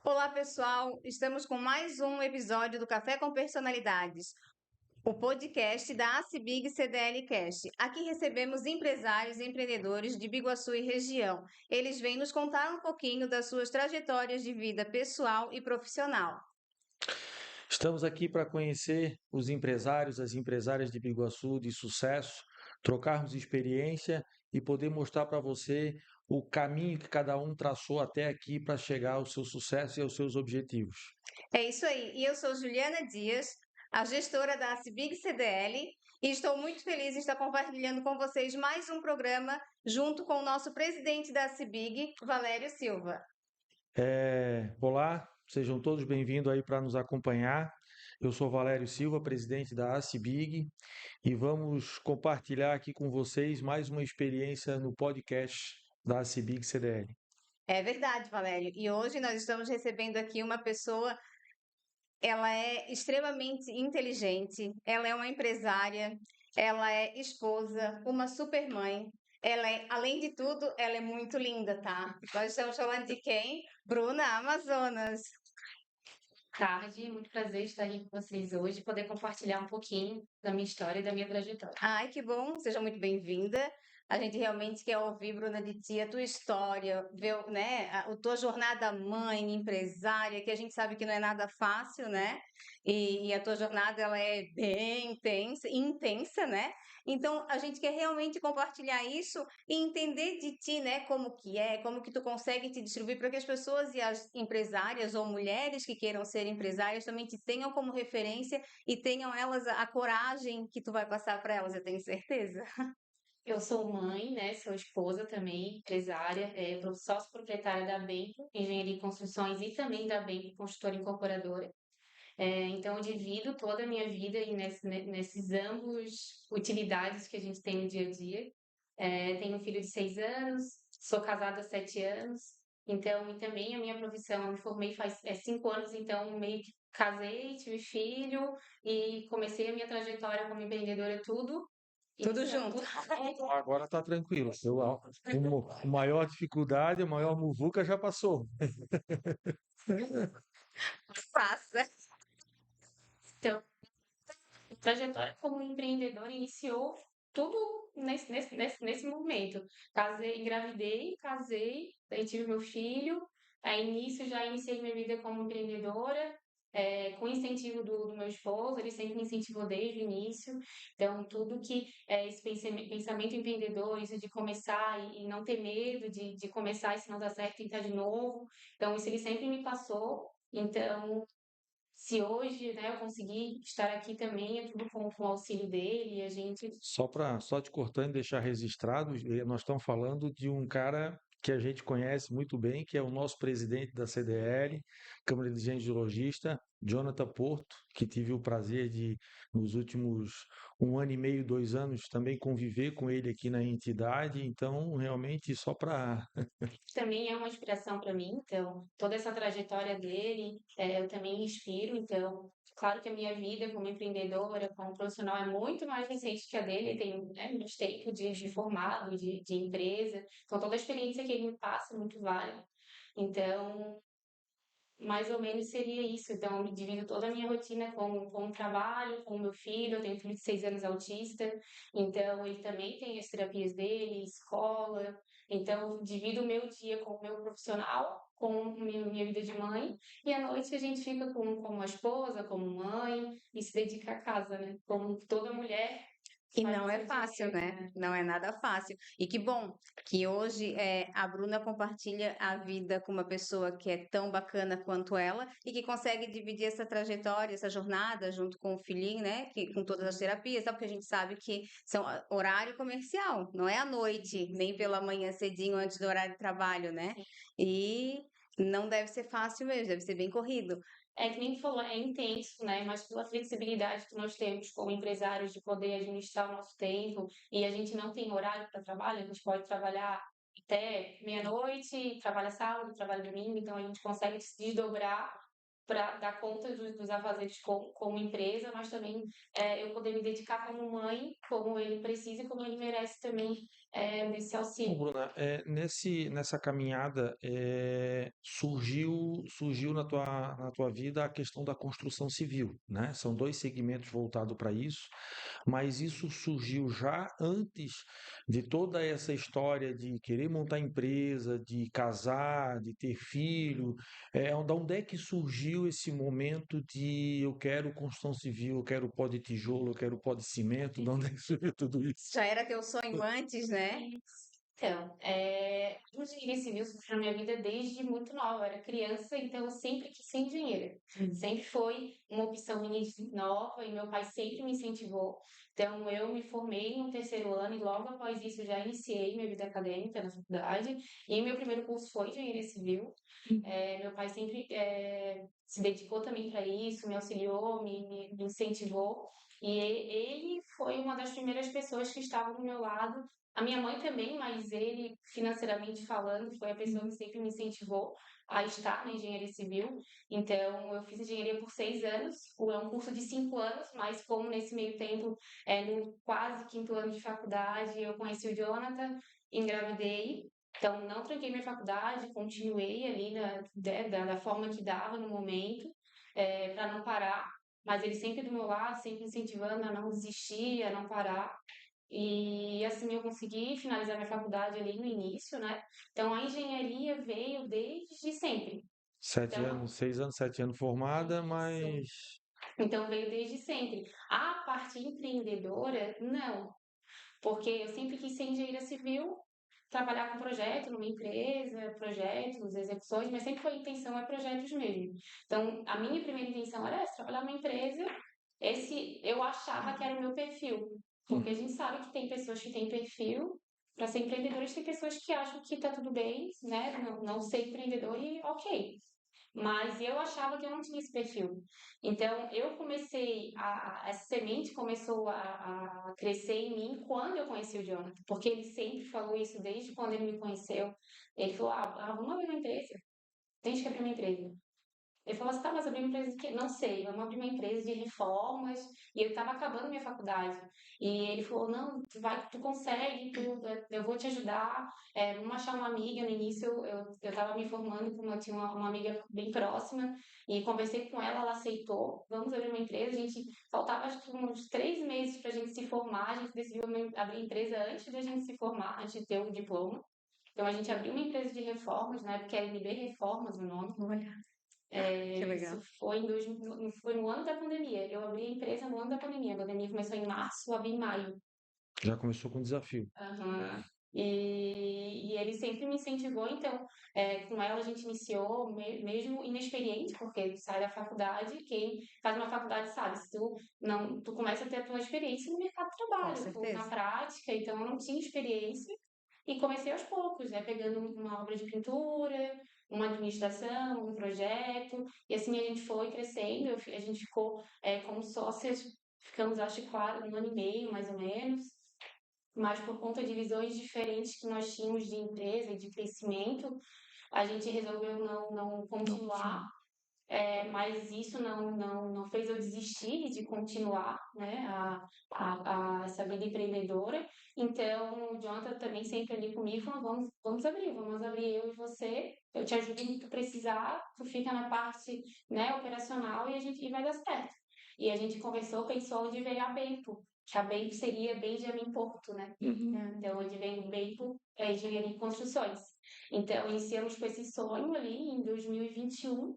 Olá, pessoal! Estamos com mais um episódio do Café com Personalidades, o podcast da ACBIG CDL Cast. Aqui recebemos empresários e empreendedores de Biguaçu e região. Eles vêm nos contar um pouquinho das suas trajetórias de vida pessoal e profissional. Estamos aqui para conhecer os empresários, as empresárias de Biguaçu de sucesso, trocarmos experiência e poder mostrar para você o caminho que cada um traçou até aqui para chegar ao seu sucesso e aos seus objetivos. É isso aí. E eu sou Juliana Dias, a gestora da ACBIG CDL, e estou muito feliz em estar compartilhando com vocês mais um programa junto com o nosso presidente da ACBIG, Valério Silva. Olá, sejam todos bem-vindos aí para nos acompanhar. Eu sou Valério Silva, presidente da ACBIG, e vamos compartilhar aqui com vocês mais uma experiência no podcast da ACBIG CDL. É verdade, Valério. E hoje nós estamos recebendo aqui uma pessoa, ela é extremamente inteligente, ela é uma empresária, ela é esposa, uma super mãe. Ela é, além de tudo, ela é muito linda, tá? Nós estamos falando de quem? Bruna Amazonas. Tarde, muito prazer estar aqui com vocês hoje, poder compartilhar um pouquinho da minha história e da minha trajetória. Ai, que bom, seja muito bem-vinda. A gente realmente quer ouvir, Bruna, de ti, a tua história, ver, né, a tua jornada mãe, empresária, que a gente sabe que não é nada fácil, né? E a tua jornada, ela é bem intensa, né? Então, a gente quer realmente compartilhar isso e entender de ti, né, como que tu consegue te distribuir para que as pessoas e as empresárias ou mulheres que queiram ser empresárias também te tenham como referência e tenham elas a coragem que tu vai passar para elas, eu tenho certeza. Eu sou mãe, né? Sou esposa também, empresária, sócia proprietária da Bempo, Engenharia e Construções e também da Bempo, Construtora Incorporadora. Então, eu divido toda a minha vida nesses ambos utilidades que a gente tem no dia a dia. Tenho um filho de 6 anos, sou casada há 7 anos, então, e também a minha profissão, eu me formei faz 5 anos, então meio que casei, tive filho e comecei a minha trajetória como empreendedora, tudo Tudo junto. Agora está tranquilo. A maior dificuldade, a maior muvuca já passou. Faça. Então, a trajetória como empreendedora iniciou tudo nesse momento. Casei, engravidei, casei, daí tive meu filho. Aí, início, já iniciei minha vida como empreendedora, com incentivo do meu esposo, ele sempre me incentivou desde o início. Então, tudo que é esse pensamento empreendedor, isso de começar e não ter medo de começar e se não dá certo, tentar de novo. Então, isso ele sempre me passou. Então, se hoje, né, eu conseguir estar aqui também, é tudo com o auxílio dele, e a gente. Só te cortando e deixar registrado, nós estamos falando de um cara que a gente conhece muito bem, que é o nosso presidente da CDL, Câmara de Engenheiros de Logista, Jonathan Porto, que tive o prazer de, nos últimos 1 ano e meio, 2 anos, também conviver com ele aqui na entidade. Então, realmente, só para. Também é uma inspiração para mim, então, toda essa trajetória dele, eu também me inspiro, então, claro que a minha vida como empreendedora, como profissional é muito mais recente que a dele, ele tem, né, muito tempo de formado, de empresa, então toda a experiência que ele me passa é muito válida. Então, mais ou menos seria isso. Então, eu divido toda a minha rotina com o trabalho, com o meu filho. Eu tenho um filho de 6 anos autista, então ele também tem as terapias dele, escola. Então, eu divido o meu dia com o meu profissional, com minha vida de mãe, e à noite a gente fica como uma esposa, como mãe, e se dedica à casa, né? Como toda mulher E faz no não é seu dia a fácil, dia, né? né? Não é nada fácil. E que bom que hoje a Bruna compartilha a vida com uma pessoa que é tão bacana quanto ela e que consegue dividir essa trajetória, essa jornada junto com o filhinho, né? Que, com todas as terapias, sabe? Porque a gente sabe que são horário comercial, não é à noite, nem pela manhã cedinho antes do horário de trabalho, né? E não deve ser fácil mesmo, deve ser bem corrido. É que nem falou, é intenso, né? Mas pela flexibilidade que nós temos como empresários de poder administrar o nosso tempo e a gente não tem horário para trabalho, a gente pode trabalhar até meia-noite, trabalha sábado, trabalha domingo, então a gente consegue se desdobrar para dar conta dos afazeres como empresa, mas também eu poder me dedicar como mãe, como ele precisa e como ele merece também desse Bom, auxílio. Bruna, nessa caminhada surgiu na tua vida a questão da construção civil, né? São dois segmentos voltados para isso, mas isso surgiu já antes de toda essa história de querer montar empresa, de casar, de ter filho. Da onde é que surgiu esse momento de eu quero construção civil, eu quero pó de tijolo, eu quero pó de cimento? De onde é que surgiu tudo isso? Já era teu sonho antes, né? Então, o engenharia civil surgiu na minha vida desde muito nova. Eu era criança, então eu sempre quis ser engenheira. Sempre foi uma opção minha nova e meu pai sempre me incentivou. Então, eu me formei no terceiro ano e logo após isso já iniciei minha vida acadêmica na faculdade. E meu primeiro curso foi engenharia civil. Meu pai sempre se dedicou também para isso, me auxiliou, me incentivou. E ele foi uma das primeiras pessoas que estavam do meu lado. A minha mãe também, mas ele, financeiramente falando, foi a pessoa que sempre me incentivou a estar na engenharia civil. Então, eu fiz engenharia por 6 anos, é um curso de 5 anos, mas como nesse meio tempo, no quase quinto ano de faculdade, eu conheci o Jonathan, engravidei. Então, não tranquei minha faculdade, continuei ali da forma que dava no momento, para não parar. Mas ele sempre do meu lado, sempre incentivando a não desistir, a não parar. E assim eu consegui finalizar minha faculdade ali no início, né? Então a engenharia veio desde sempre. Sete Então, anos, 6 anos, 7 anos formada, isso. mas Então veio desde sempre. A parte empreendedora, não. Porque eu sempre quis ser engenheira civil, trabalhar com projeto numa empresa, projetos, execuções, mas sempre foi a intenção é projetos mesmo. Então, a minha primeira intenção era essa, trabalhar numa empresa. Esse eu achava que era o meu perfil, porque a gente sabe que tem pessoas que têm perfil para ser empreendedores, tem pessoas que acham que tá tudo bem, né? Não ser empreendedor e ok. Mas eu achava que eu não tinha esse perfil. Então, eu comecei, essa semente começou a crescer em mim quando eu conheci o Jonathan, porque ele sempre falou isso desde quando ele me conheceu. Ele falou: vamos abrir uma empresa. Tem que abrir uma empresa. Ele falou assim, tá, mas abrir uma empresa de quê? Não sei, vamos abrir uma empresa de reformas. E eu estava acabando minha faculdade. E ele falou, não, tu consegue, eu vou te ajudar. Vamos achar uma amiga. No início eu estava me formando, como eu tinha uma amiga bem próxima. E conversei com ela, ela aceitou. Vamos abrir uma empresa. A gente faltava acho que uns 3 meses para a gente se formar. A gente decidiu abrir a empresa antes da gente se formar, antes de ter o diploma. Então a gente abriu uma empresa de reformas, na época era NB Reformas o nome. Olha, que Isso legal. foi, foi no ano da pandemia. Eu abri a empresa no ano da pandemia. A pandemia começou em março, eu abri em maio. já começou com desafio. Aham. E ele sempre me incentivou, então, com ela a gente iniciou, mesmo inexperiente, porque sai da faculdade, quem faz uma faculdade sabe, se tu não, tu começa a ter a tua experiência no mercado de Com trabalho, na certeza. prática, então eu não tinha experiência, e comecei aos poucos, né, pegando uma obra de pintura, uma administração, um projeto, e assim a gente foi crescendo, a gente ficou como sócias, ficamos acho que quase 1 ano e meio, mais ou menos, mas por conta de visões diferentes que nós tínhamos de empresa e de crescimento, a gente resolveu não continuar, mas isso não fez eu desistir de continuar, né, essa vida empreendedora. Então, o Jonathan também sempre ali comigo falou, vamos abrir eu e você, eu te ajudo no que tu precisar, tu fica na parte, né, operacional e vai dar certo. E a gente conversou, pensou onde veio a Bempo, que a Bempo seria Benjamin Porto, né? Então, onde vem o Bempo é engenharia e construções. Então, iniciamos com esse sonho ali em 2021,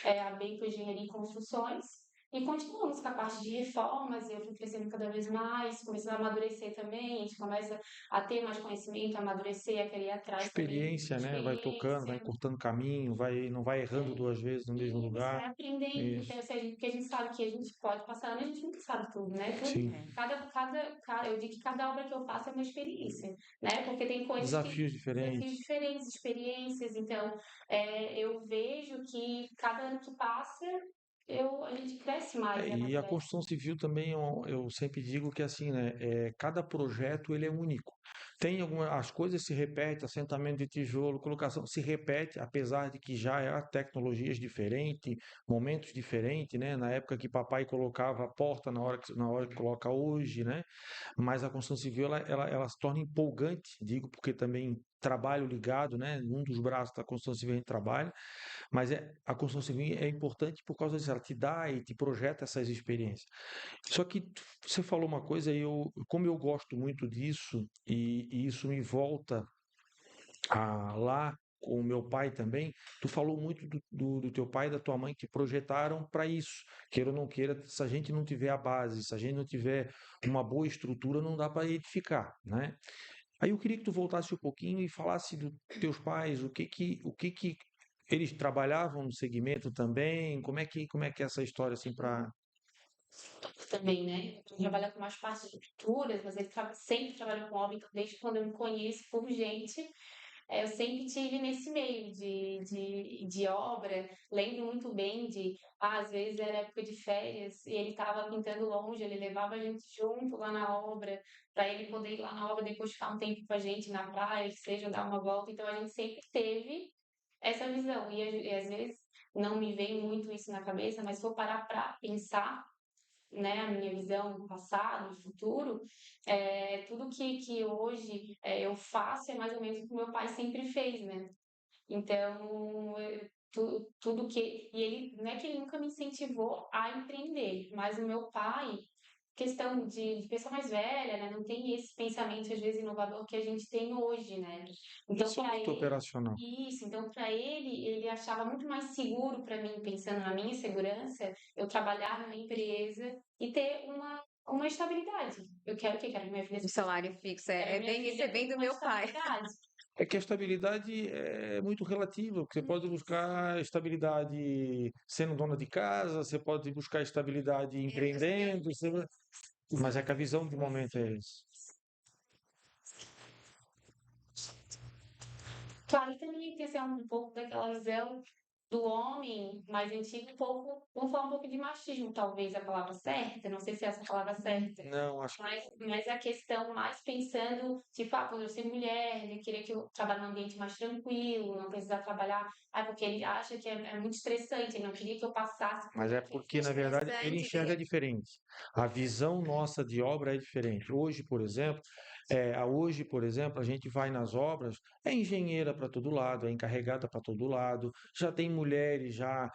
a Bempo Engenharia e Construções, e continuamos com a parte de reformas, eu fui crescendo cada vez mais, começando a amadurecer também, a gente começa a ter mais conhecimento, a amadurecer, a querer ir atrás também, Experiência, né? Vai tocando, vai experiência, encurtando caminho, não vai errando 2 vezes no mesmo e você lugar. vai aprendendo, então, Isso. se porque a gente sabe que a gente pode passar ano, a gente nunca sabe tudo, né? Sim. Eu digo que cada obra que eu faço é uma experiência, né? Porque tem coisas que Desafios desafios diferentes. diferentes, experiências. Então, eu vejo que cada ano que passa a gente cresce mais, né, E a através. construção civil também, eu sempre digo que assim, né, cada projeto ele é único. Tem algumas, as coisas se repetem, assentamento de tijolo, colocação, se repete, apesar de que já há tecnologias diferentes, momentos diferentes, né? Na época que papai colocava a porta na hora que coloca hoje, né? Mas a construção civil ela se torna empolgante, digo porque também trabalho ligado, né? Um dos braços da construção civil a gente trabalha, mas a construção civil é importante por causa disso, ela te dá e te projeta essas experiências. Só que você falou uma coisa, como eu gosto muito disso, e isso me volta lá com o meu pai também, tu falou muito do teu pai e da tua mãe que projetaram para isso. Queira ou não queira, se a gente não tiver a base, se a gente não tiver uma boa estrutura, não dá para edificar, né? Aí eu queria que tu voltasse um pouquinho e falasse dos teus pais, o que que eles trabalhavam no segmento também, como é que é essa história assim para. Também, né? Eu trabalho com mais partes de pinturas, mas ele sempre trabalhou com obra, então desde quando eu me conheço por gente, eu sempre tive nesse meio de obra. Lembro muito bem às vezes era época de férias e ele estava pintando longe, ele levava a gente junto lá na obra, para ele poder ir lá na obra depois ficar um tempo com a gente na praia, que seja, dar uma volta. Então a gente sempre teve essa visão. E às vezes não me vem muito isso na cabeça, mas se for parar para pensar, né, a minha visão do passado, do futuro, tudo que hoje eu faço é mais ou menos o que meu pai sempre fez, né? Então, tudo que. E ele, não é que ele nunca me incentivou a empreender, mas o meu pai, questão de pessoa mais velha, né? Não tem esse pensamento, às vezes, inovador que a gente tem hoje, né? Já Então, sou para muito ele. operacional. Isso, então para ele achava muito mais seguro para mim, pensando na minha segurança, eu trabalhar numa empresa e ter uma estabilidade. Eu quero o quê? Quero minha De salário fixo. quero É minha bem isso, é filha com bem do uma meu pai. estabilidade. É que a estabilidade é muito relativa, porque você pode buscar estabilidade sendo dona de casa, você pode buscar estabilidade empreendendo, mas é que a visão de momento é essa. Claro que também tem que ser um pouco daquela visão do homem mais antigo, um pouco, vamos falar um pouco de machismo, talvez a palavra certa, não sei se é essa a palavra certa, Não, acho que mas a questão mais pensando, tipo, por eu ser mulher, ele queria que eu trabalhe num ambiente mais tranquilo, não precisar trabalhar, porque ele acha que é muito estressante, ele não queria que eu passasse por mas é tudo que ele porque, na fez. verdade, ele Interessante enxerga ver. diferente. A visão nossa de obra é diferente. Hoje, por exemplo, a gente vai nas obras, é engenheira para todo lado, é encarregada para todo lado, já tem mulheres já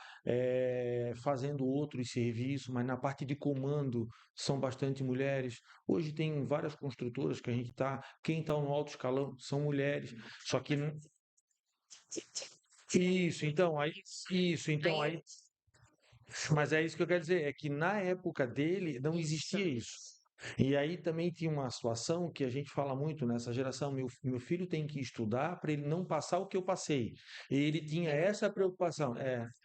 fazendo outros serviços, mas na parte de comando são bastante mulheres. Hoje tem várias construtoras que a gente está, quem está no alto escalão são mulheres. Só que isso, então aí, mas é isso que eu quero dizer, é que na época dele não Isso. existia isso. E aí também tinha uma situação que a gente fala muito nessa geração, meu filho tem que estudar para ele não passar o que eu passei. E ele tinha essa preocupação.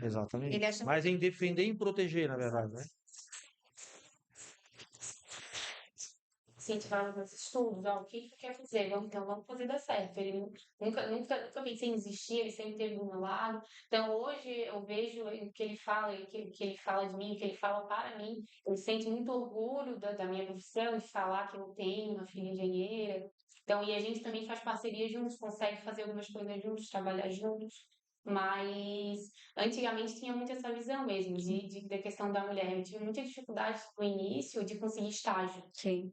Exatamente. Ele acha. Mas em defender e em proteger, na verdade, né? Incentivar nos estudos, o que que tu quer fazer? Vamos fazer dar certo. Ele nunca pensei em desistir, ele sempre esteve do meu lado. Então, hoje eu vejo o que ele fala, o que ele fala de mim, o que ele fala para mim. Ele sente muito orgulho da minha profissão, de falar que eu tenho uma filha engenheira. Então, e a gente também faz parceria juntos, consegue fazer algumas coisas juntos, trabalhar juntos. Mas antigamente tinha muito essa visão mesmo da questão da mulher. Eu tive muita dificuldade no início de conseguir estágio. Sim.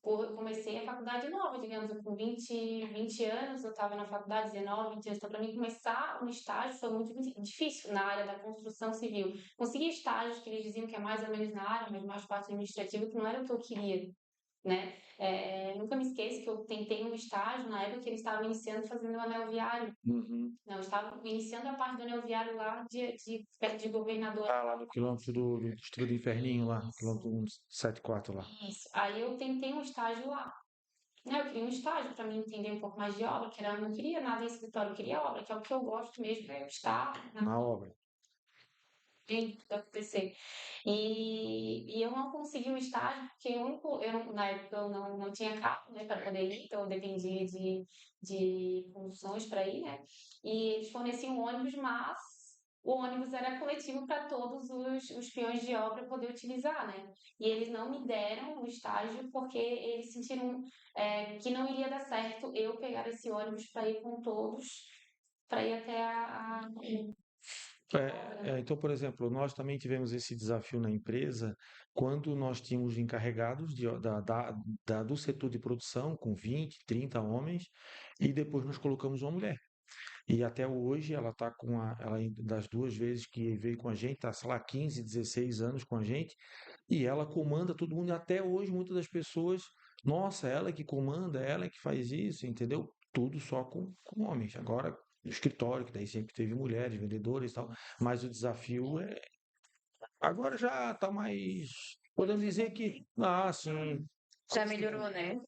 Eu comecei a faculdade nova, digamos, com 20 anos, eu estava na faculdade, 19, 20 anos. Então, para mim, começar um estágio foi muito difícil na área da construção civil. Consegui estágios que eles diziam que é mais ou menos na área, mas mais parte administrativa, que não era o que eu queria, né? Nunca me esqueço que eu tentei um estágio na época que eles estavam iniciando fazendo o anel viário. Uhum. Não, eu estava iniciando a parte do anel viário lá perto de governador. Ah, lá no quilômetro do Distrito do Inferninho, lá, no Isso, quilômetro 174 lá. isso. Aí eu tentei um estágio lá. Eu queria um estágio para mim entender um pouco mais de obra, que eu não queria nada em escritório, eu queria obra, que é o que eu gosto mesmo, é estar na Na obra. frente do acontecer. E eu não consegui um estágio, porque na época eu não tinha carro, né, para poder ir, então eu dependia de conduções para ir, né? E eles forneciam ônibus, mas o ônibus era coletivo para todos os peões de obra poder utilizar, né? E eles não me deram o estágio porque eles sentiram que não iria dar certo eu pegar esse ônibus para ir com todos, para ir até a obra, né? Então, por exemplo, nós também tivemos esse desafio na empresa quando nós tínhamos encarregados do setor de produção com 20, 30 homens e depois nós colocamos uma mulher. E até hoje ela está das duas vezes que veio com a gente, está, sei lá, 15, 16 anos com a gente, e ela comanda todo mundo. E até hoje muitas das pessoas, nossa, ela é que comanda, ela é que faz isso, entendeu? Tudo só com homens. Agora, no escritório, que daí sempre teve mulheres, vendedoras e tal, mas o desafio agora já está mais. Podemos dizer que. Ah, sim. Já melhorou, né?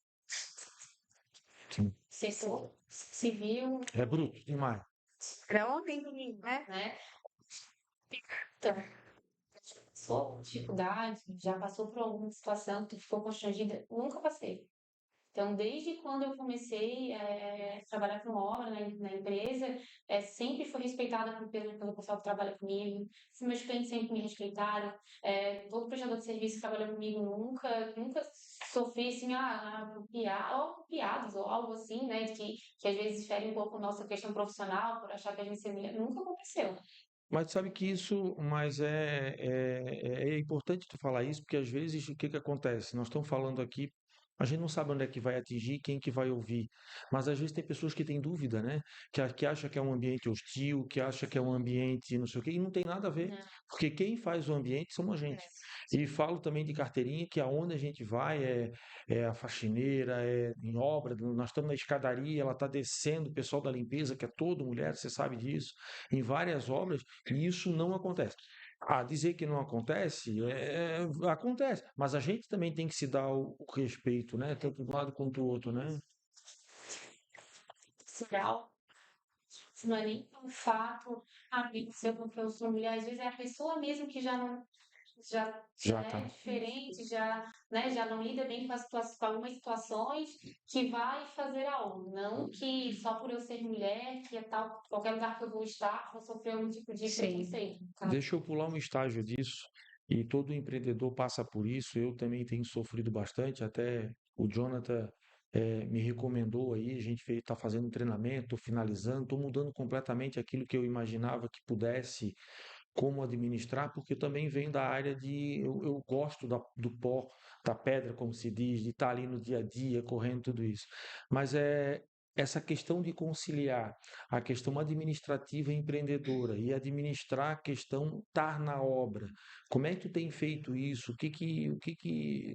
Sim. Setor civil, É bruto demais. Para homem, né? né? Então, passou por dificuldade, já passou por alguma situação que ficou constrangida? Nunca passei. Então, desde quando eu comecei a trabalhar com obra na empresa, sempre fui respeitada pelo pessoal que trabalha comigo, os meus clientes sempre me respeitaram, todo prestador de serviço que trabalhou comigo nunca sofri assim, piadas ou algo assim, né, que às vezes fere um pouco a nossa questão profissional por achar que a gente é mulher. Nunca aconteceu. Mas sabe que é importante tu falar isso, porque às vezes o que que acontece? Nós estamos falando aqui, a gente não sabe onde é que vai atingir, quem que vai ouvir, mas às vezes tem pessoas que têm dúvida, né? Que acha que é um ambiente hostil, que acha que é um ambiente não sei o quê, e não tem nada a ver, Não, porque quem faz o ambiente somos a gente. E falo também de carteirinha, que aonde a gente vai é a faxineira, é em obra, nós estamos na escadaria, ela está descendo, o pessoal da limpeza, que é todo mulher, você sabe disso, em várias obras, e isso não acontece. Dizer que não acontece, acontece, mas a gente também tem que se dar o respeito, né? Tanto do lado quanto do outro, né? social, não é nem um fato, aconteceu porque eu sou mulher, às vezes é a pessoa mesmo que já Já é tá. diferente, já não lida bem com algumas situações, que vai fazer algo. Não que só por eu ser mulher, que é tal, qualquer lugar que eu vou estar, vou sofrer algum tipo de Sim. preconceito. Tá? Deixa eu pular um estágio disso, e todo empreendedor passa por isso, eu também tenho sofrido bastante, até o Jonathan me recomendou aí, a gente está fazendo um treinamento, estou finalizando, estou mudando completamente aquilo que eu imaginava que pudesse como administrar, porque eu também venho da área eu gosto do pó, da pedra, como se diz, de estar ali no dia a dia, correndo tudo isso. Mas essa questão de conciliar a questão administrativa e empreendedora e administrar a questão estar na obra. Como é que tu tem feito isso?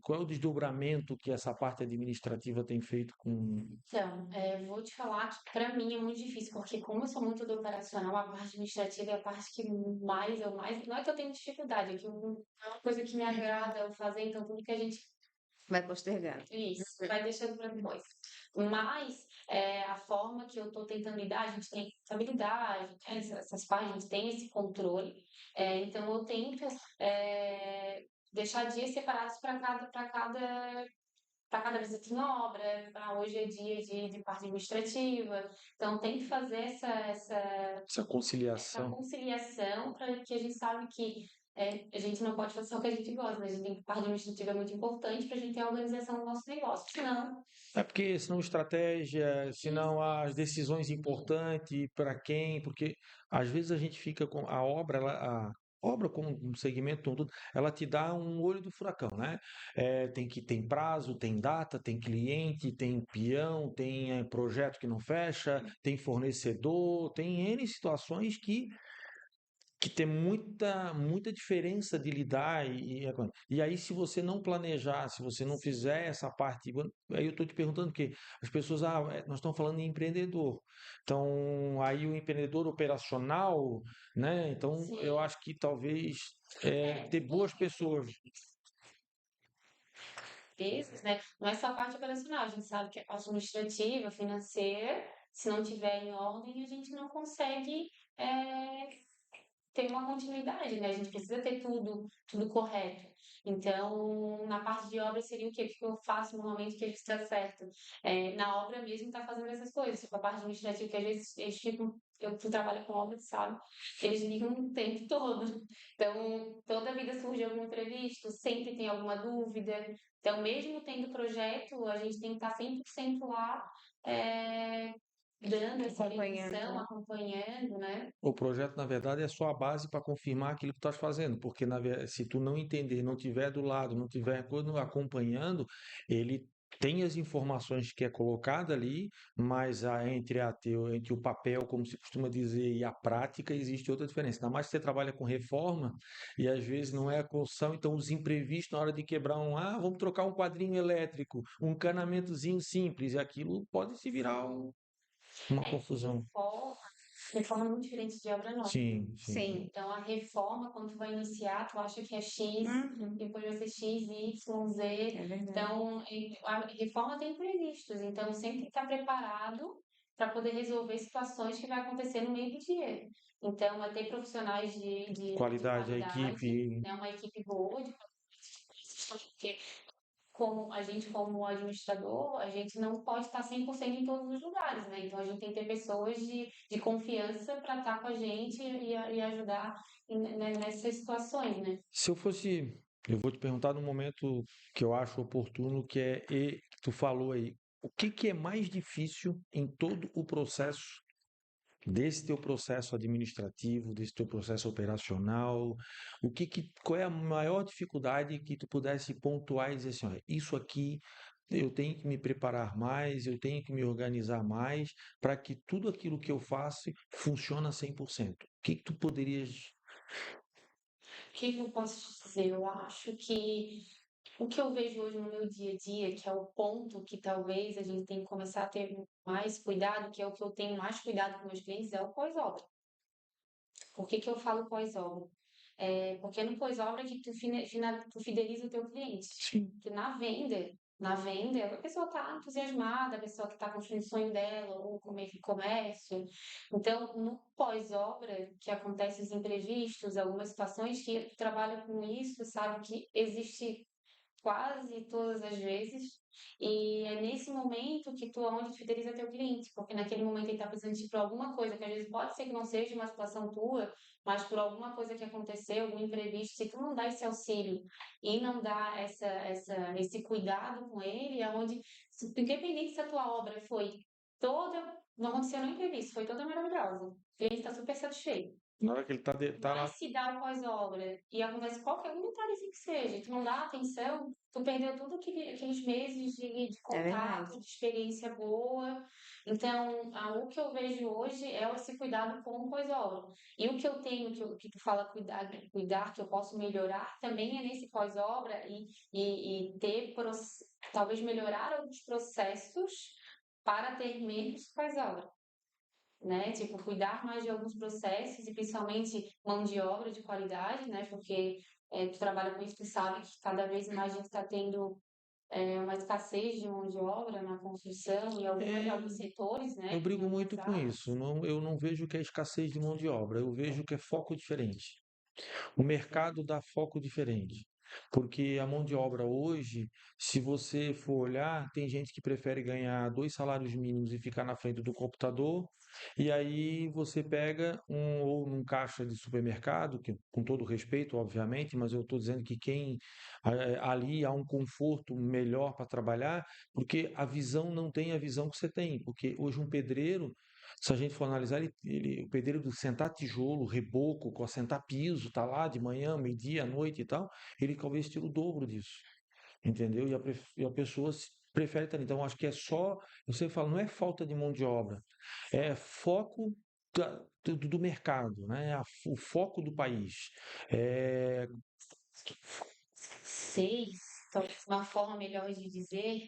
Qual é o desdobramento que essa parte administrativa tem feito com... Então, vou te falar que para mim é muito difícil, porque como eu sou muito do operacional, a parte administrativa é a parte que não é que eu tenho dificuldade, é que é uma coisa que me agrada eu fazer, então tudo que a gente Vai postergando. isso, vai deixando para depois. Mas a forma que eu estou tentando lidar, a gente tem estabilidade, né, essas partes, a gente tem esse controle. Então eu tento deixar dias separados para cada visita em obra. Hoje é dia de parte administrativa. Então tem que fazer Essa essa conciliação? conciliação para que a gente sabe que a gente não pode fazer só o que a gente gosta, mas a gente tem que parte administrativa é muito importante para a gente ter a organização do nosso negócio. Senão, É porque senão estratégia, senão isso, as decisões importantes para quem, porque às vezes a gente fica com a obra, a obra como um segmento todo, ela te dá um olho do furacão, né? Tem prazo, tem data, tem cliente, tem peão, tem projeto que não fecha, tem fornecedor, tem N situações que tem muita diferença de lidar e aí se você não planejar, se você não fizer essa parte, aí eu estou te perguntando que as pessoas, nós estamos falando em empreendedor, então aí o empreendedor operacional, né? Então eu sim, acho que talvez ter tem boas pessoas. vezes, né? Não é só a parte operacional, a gente sabe que a parte administrativa, financeira, se não tiver em ordem, a gente não consegue é, ter uma continuidade, né? A gente precisa ter tudo correto. Então, na parte de obra seria o quê? O que eu faço no momento que a gente está certo? Na obra mesmo está fazendo essas coisas. Tipo, a parte administrativa, que às vezes eles ficam tu trabalha com obra, tu sabe, eles ligam o tempo todo. Então, toda a vida surge algum imprevisto, sempre tem alguma dúvida. Então, mesmo tendo projeto, a gente tem que estar 100% lá, é, dando essa orientação, acompanhando, né? O projeto, na verdade, é só a base para confirmar aquilo que tu estás fazendo, porque se tu não entender, não tiver do lado, não tiver acompanhando, ele tem as informações que é colocada ali, mas entre o papel, como se costuma dizer, e a prática existe outra diferença. Ainda mais que você trabalha com reforma e às vezes não é a construção, então os imprevistos na hora de quebrar vamos trocar um quadrinho elétrico, um encanamentozinho simples, e aquilo pode se virar uma confusão. Reforma é muito diferente de obra nova. Sim. Sim. Então, a reforma, quando tu vai iniciar, tu acha que é X, depois vai ser X, Y, Z. É verdade. Então, a reforma tem imprevistos. Então, sempre estar preparado para poder resolver situações que vai acontecer no meio do dia. Então, é ter profissionais de Qualidade, a qualidade, equipe. né? Uma equipe boa, porque como administrador, a gente não pode estar 100% em todos os lugares, né? Então, a gente tem que ter pessoas de confiança para estar com a gente e ajudar nessas situações, né? Se eu fosse, eu vou te perguntar no momento que eu acho oportuno, que tu falou aí, o que é mais difícil em todo o processo, desse teu processo administrativo, desse teu processo operacional, qual é a maior dificuldade que tu pudesse pontuar e dizer assim, olha, isso aqui eu tenho que me preparar mais, eu tenho que me organizar mais para que tudo aquilo que eu faço funcione a 100%. O que tu poderias... O que eu posso te dizer? Eu acho que o que eu vejo hoje no meu dia a dia, que é o ponto que talvez a gente tem que começar a ter mais cuidado, que é o que eu tenho mais cuidado com meus clientes, é o pós-obra. Por que que eu falo pós-obra? Porque é no pós-obra que tu fideliza o teu cliente. Sim. Que na venda, a pessoa está entusiasmada, a pessoa que está construindo o sonho dela, ou como comércio. Então, no pós-obra, que acontecem os imprevistos, algumas situações que tu trabalha com isso, sabe que existe quase todas as vezes. E é nesse momento que tu onde tu fideliza teu cliente, porque naquele momento ele está precisando de ti por alguma coisa, que às vezes pode ser que não seja uma situação tua, mas por alguma coisa que aconteceu, algum imprevisto, se tu não dá esse auxílio e não dá esse cuidado com ele, aonde, independente se a tua obra foi toda, não aconteceu nenhum imprevisto, foi toda maravilhosa, o cliente está super satisfeito. Na hora que ele tá lá. Mas se dá o pós-obra e acontece qualquer um detalhezinho que seja, tu não dá atenção, tu perdeu tudo aqueles meses de verdade. contato, de experiência boa. Então, o que eu vejo hoje é esse cuidado com o pós-obra. E o que eu tenho, que tu fala cuidar, que eu posso melhorar, também é nesse pós-obra e talvez melhorar alguns processos para ter menos pós-obra, né? Tipo, cuidar mais de alguns processos e principalmente mão de obra de qualidade, né? Porque tu trabalha com isso, tu sabe que cada vez mais a gente está tendo uma escassez de mão de obra na construção e alguns setores, né? Eu Em brigo algumas muito com áreas. isso. Eu não vejo que é escassez de mão de obra, eu vejo que é foco diferente. O mercado dá foco diferente. Porque a mão de obra hoje, se você for olhar, tem gente que prefere ganhar 2 salários mínimos e ficar na frente do computador, e aí você pega ou num caixa de supermercado, que, com todo respeito, obviamente, mas eu estou dizendo que ali há um conforto melhor para trabalhar, porque a visão não tem a visão que você tem. Porque hoje um pedreiro, se a gente for analisar, o pedreiro do sentar tijolo, reboco, com assentar piso, tá lá de manhã, meio-dia, à noite e tal, ele talvez tire o dobro disso, entendeu? E a pessoa prefere estar ali. Então, acho que é só, eu sempre falo, não é falta de mão de obra, é foco do mercado, né? O foco do país. É, Seis, talvez uma forma melhor de dizer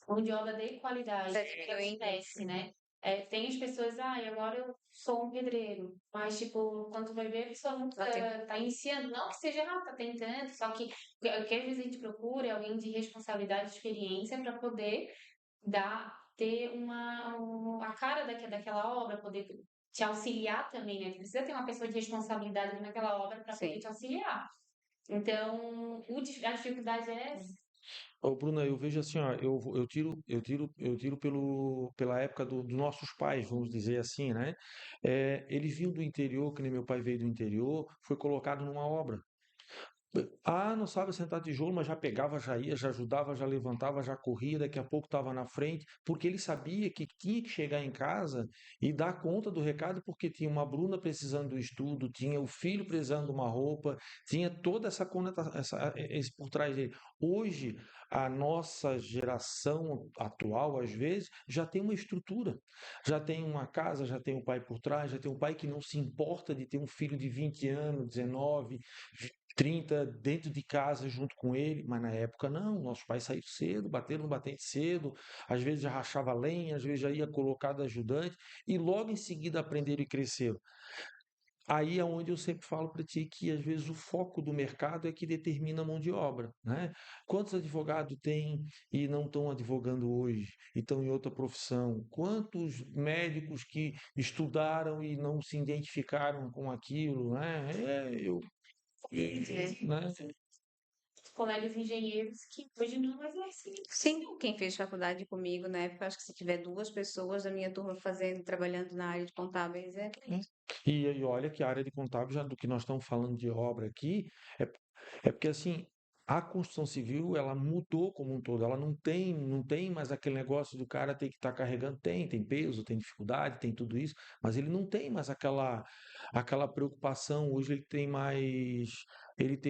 mão de obra de qualidade. O que acontece, né? Tem as pessoas, e agora eu sou um pedreiro. Mas, tipo, quando tu vai ver, a pessoa nunca tá iniciando. Não que seja errado, tá tentando. Só que o que às vezes a gente procura é alguém de responsabilidade e experiência para poder ter a cara daquela obra, poder te auxiliar também, né? Tu precisa ter uma pessoa de responsabilidade naquela obra para poder te auxiliar. Então, a dificuldade é essa. Ô, Bruna, eu vejo assim, ó, eu tiro pela época dos nossos pais, vamos dizer assim, né? Eles vinham do interior, que nem meu pai veio do interior, foi colocado numa obra. Ah, não sabe sentar tijolo, mas já pegava, já ia, já ajudava, já levantava, já corria, daqui a pouco estava na frente, porque ele sabia que tinha que chegar em casa e dar conta do recado, porque tinha uma Bruna precisando do estudo, tinha o filho precisando de uma roupa, tinha toda essa conotação, esse por trás dele. Hoje, a nossa geração atual, às vezes, já tem uma estrutura, já tem uma casa, já tem um pai por trás, já tem um pai que não se importa de ter um filho de 20 anos, 19, 30 dentro de casa junto com ele, mas na época não, nossos pais saíram cedo, bateram no batente cedo, às vezes já rachava lenha, às vezes já ia colocado ajudante, e logo em seguida aprenderam e cresceram. Aí é onde eu sempre falo para ti que às vezes o foco do mercado é que determina a mão de obra, né? Quantos advogados tem e não estão advogando hoje e estão em outra profissão? Quantos médicos que estudaram e não se identificaram com aquilo, né? Né? Colegas engenheiros que hoje não exercem. Sim, quem fez faculdade comigo na época, acho que se tiver duas pessoas da minha turma fazendo, trabalhando na área de contábeis, E olha que a área de contábil, já do que nós estamos falando de obra aqui, é, é porque assim, a construção civil, ela mudou como um todo, ela não tem mais aquele negócio do cara ter que estar carregando, tem peso, tem dificuldade, tem tudo isso, mas ele não tem mais aquela preocupação, hoje ele tem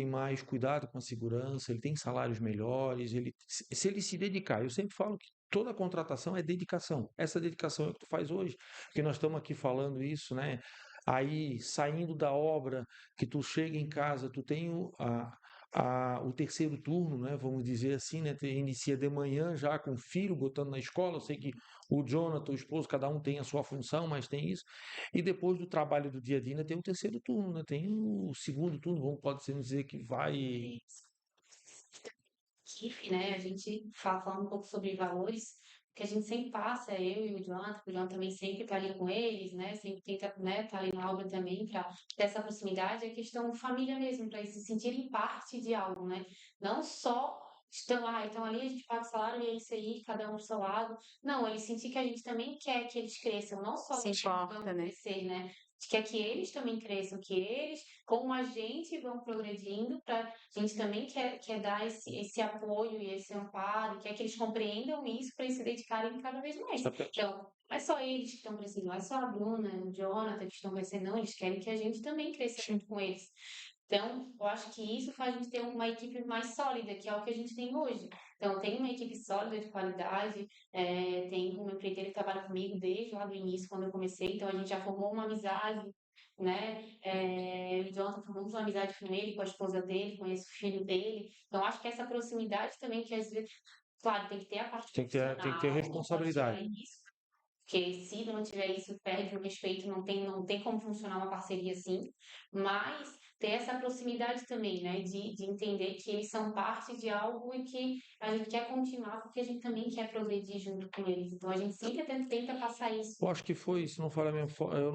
mais cuidado com a segurança, ele tem salários melhores, se ele se dedicar, eu sempre falo que toda contratação é dedicação, essa dedicação é o que tu faz hoje, porque nós estamos aqui falando isso, né? Aí, saindo da obra, que tu chega em casa, tu tem o terceiro turno, né? Vamos dizer assim, né? Tu inicia de manhã já com o filho, botando na escola. Eu sei que o Jonathan, o esposo, cada um tem a sua função, mas tem isso. E depois do trabalho do dia a dia, ainda tem o terceiro turno, né? Tem o segundo turno, pode-se dizer que vai. Equipe, né? A gente fala um pouco sobre valores, que a gente sempre passa, eu e o Jonathan também sempre tá ali com eles, né? Sempre tenta, né, tá ali na obra também para ter essa proximidade, é questão família mesmo, para eles se sentirem parte de algo, né? Não só estão lá, então ali a gente paga o salário e é isso aí, cada um pro seu lado. Não, eles sentir que a gente também quer que eles cresçam, não só se eles importa, vão né? crescer, né? A gente quer que eles também cresçam, que eles, como a gente, vão progredindo para a gente também quer dar esse apoio e esse amparo, quer que eles compreendam isso para eles se dedicarem cada vez mais. Então, não é só eles que estão crescendo, não é só a Bruna, o Jonathan que estão crescendo, não, eles querem que a gente também cresça junto com eles. Então, eu acho que isso faz a gente ter uma equipe mais sólida, que é o que a gente tem hoje. Então, tem uma equipe sólida de qualidade, tem um empreiteiro que trabalha comigo desde lá do início, quando eu comecei, então a gente já formou uma amizade, né? O Jonathan formou uma amizade com ele, com a esposa dele, conhece o filho dele. Então, acho que essa proximidade também, que às vezes, claro, tem que ter a parte Tem que ter profissional, não pode tirar responsabilidade. isso, porque se não tiver isso, perde o respeito, não tem como funcionar uma parceria assim, mas ter essa proximidade também, né, de entender que eles são parte de algo e que a gente quer continuar porque a gente também quer progredir junto com eles. Então a gente sempre tenta passar isso. Eu acho que foi, se não falar mesmo, eu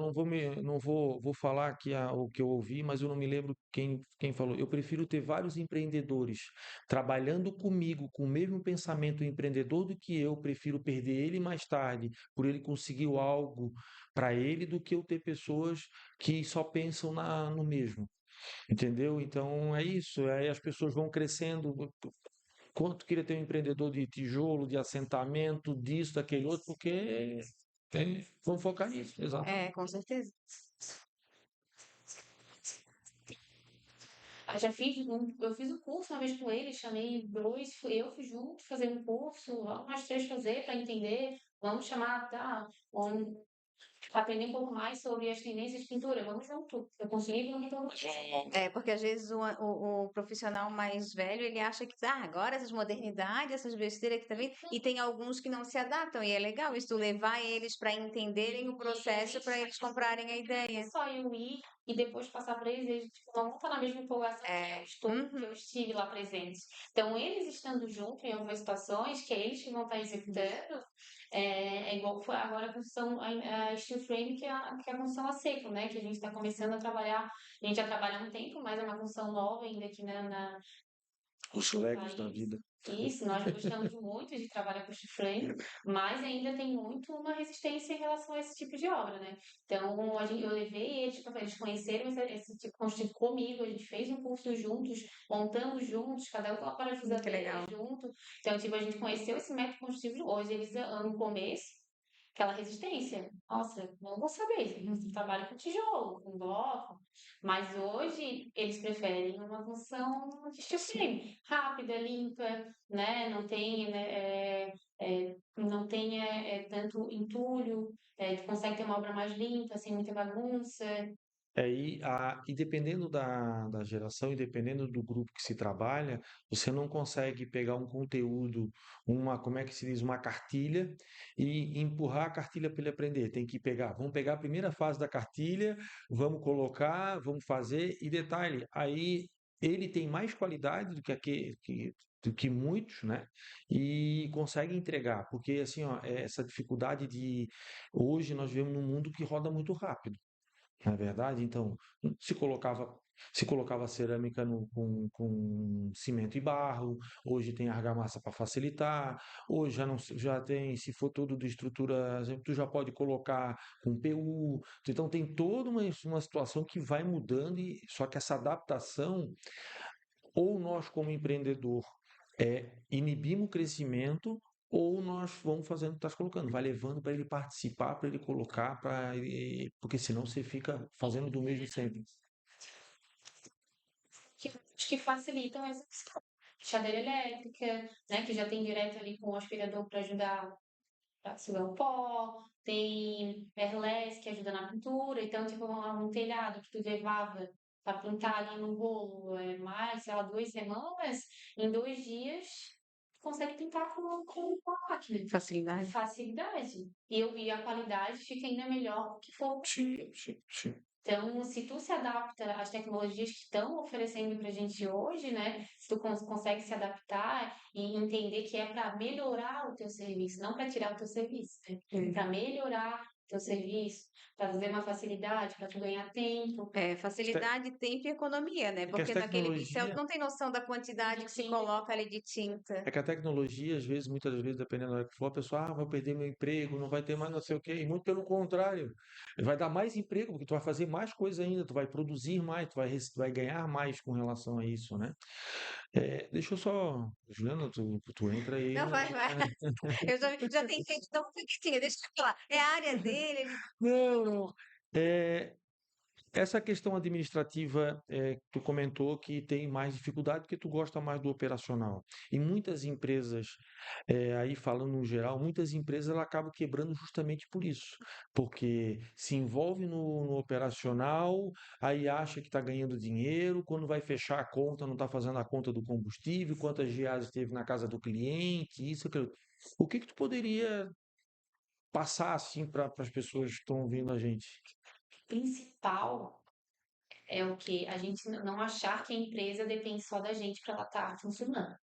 não vou falar aqui o que eu ouvi, mas eu não me lembro quem falou. Eu prefiro ter vários empreendedores trabalhando comigo com o mesmo pensamento empreendedor do que eu prefiro perder ele mais tarde, por ele conseguiu algo para ele, do que eu ter pessoas que só pensam no mesmo. Entendeu? Então é isso. Aí as pessoas vão crescendo. Quanto queria ter um empreendedor de tijolo, de assentamento, disso, daquele outro, porque vamos focar nisso, exato. Com certeza. Eu fiz um curso uma vez com ele, chamei dois, eu fui junto fazer um curso, vamos nós três fazer para entender, vamos chamar, tá, vamos aprender um pouco mais sobre as tendências de pintura, vamos junto. Eu consegui, não então. Porque às vezes o profissional mais velho, ele acha que, agora essas modernidades, essas besteiras que tá vindo, e tem alguns que não se adaptam, e é legal isso, tu levar eles para entenderem o processo, para eles comprarem a ideia. Só eu ir e depois passar para eles tipo, não vão estar na mesma empolgação que eu estive lá presente. Então, eles estando junto em algumas situações, que é eles que vão estar executando, igual foi agora a construção, a steel frame, que é a construção a seco, né? Que a gente está começando a trabalhar, a gente já trabalha há um tempo, mas é uma construção nova ainda aqui Os Legos da vida. Isso, nós gostamos muito de trabalhar com steel frame, mas ainda tem muito uma resistência em relação a esse tipo de obra, né? Então, eu levei eles, para eles conheceram esse tipo de construtivo comigo, a gente fez um curso juntos, montamos juntos, cada um com a parafusadeira Que legal. junto. Então, tipo, a gente conheceu esse método construtivo, hoje eles, no começo, aquela resistência. Nossa, não vou saber, eles trabalham com tijolo, com bloco, mas hoje eles preferem uma função de steel frame, rápida, limpa, né? Não tem, né, não tem tanto entulho, tu consegue ter uma obra mais limpa, sem muita bagunça. E dependendo da geração e dependendo do grupo que se trabalha, você não consegue pegar um conteúdo, como é que se diz, uma cartilha e empurrar a cartilha para ele aprender. Tem que pegar, vamos pegar a primeira fase da cartilha, vamos colocar, vamos fazer, e detalhe, aí ele tem mais qualidade do que muitos, né? E consegue entregar, porque assim, ó, essa dificuldade de hoje nós vivemos num mundo que roda muito rápido. Não é verdade? Então, se colocava, se colocava cerâmica com cimento e barro, hoje tem argamassa para facilitar, hoje já, não, já tem, se for tudo de estrutura, tu já pode colocar com PU, então tem toda uma situação que vai mudando, só que essa adaptação, ou nós como empreendedor inibimos o crescimento, ou nós vamos fazendo o que estás colocando, vai levando para ele participar, para ele colocar, porque senão você fica fazendo do mesmo sempre. Que facilitam a execução. Chadeira elétrica, né, que já tem direto ali com o aspirador para ajudar a sugar o pó, tem airless que ajuda na pintura, então, tipo, um telhado que tu levava para pintar ali no rolo mais, sei lá, 2 semanas, em 2 dias tu consegue pintar com a máquina. Facilidade. Facilidade. E a qualidade fica ainda melhor do que for. Sim. Então, se tu se adapta às tecnologias que estão oferecendo para a gente hoje, né? Se tu consegue se adaptar e entender que é para melhorar o teu serviço, não para tirar o teu serviço, né? Para melhorar o teu serviço, para fazer uma facilidade, para tu ganhar tempo. Facilidade, tempo e economia, né? É que as Porque naquele pincel tu tecnologias não tem noção da quantidade que se tinta. coloca ali de tinta. É que a tecnologia, às vezes, muitas vezes, dependendo da hora que for, a pessoa, vai perder meu emprego, não vai ter mais não sei o quê. E muito pelo contrário, vai dar mais emprego, porque tu vai fazer mais coisa ainda, tu vai produzir mais, tu vai ganhar mais com relação a isso, né? Deixa eu só, Juliana, tu entra aí. Não, vai. Eu já tentei de dar um textinho, deixa eu falar. É a área dele, ele... Não, não. É, Essa questão administrativa, tu comentou que tem mais dificuldade porque tu gosta mais do operacional. E muitas empresas, aí falando no geral, muitas empresas ela acabam quebrando justamente por isso. Porque se envolve no operacional, aí acha que está ganhando dinheiro, quando vai fechar a conta, não está fazendo a conta do combustível, quantas diárias teve na casa do cliente, isso, aquilo. O que tu poderia passar assim para as pessoas que estão ouvindo a gente? Principal é o que a gente não achar que a empresa depende só da gente para ela estar funcionando.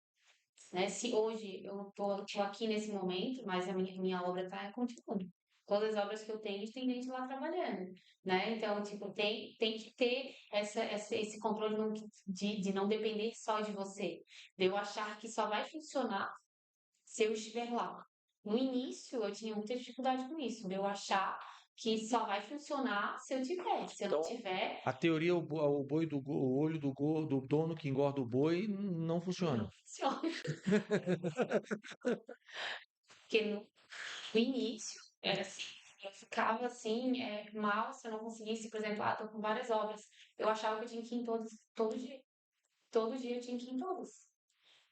Né? Se hoje eu tô aqui nesse momento, mas a minha obra está continuando. Todas as obras que eu tenho, tem gente lá trabalhando, né? Então, tipo, tem que ter esse controle de não depender só de você. De eu achar que só vai funcionar se eu estiver lá. No início, eu tinha muita dificuldade com isso, de eu achar que só vai funcionar se eu tiver. Se eu não Então, tiver, a teoria, o olho do dono que engorda o boi não funciona. não funciona. Porque no início, era assim, eu ficava assim, mal se eu não conseguisse, por exemplo, tô com várias obras. Eu achava que eu tinha que ir em todas, todo dia. Todo dia eu tinha que ir em todas.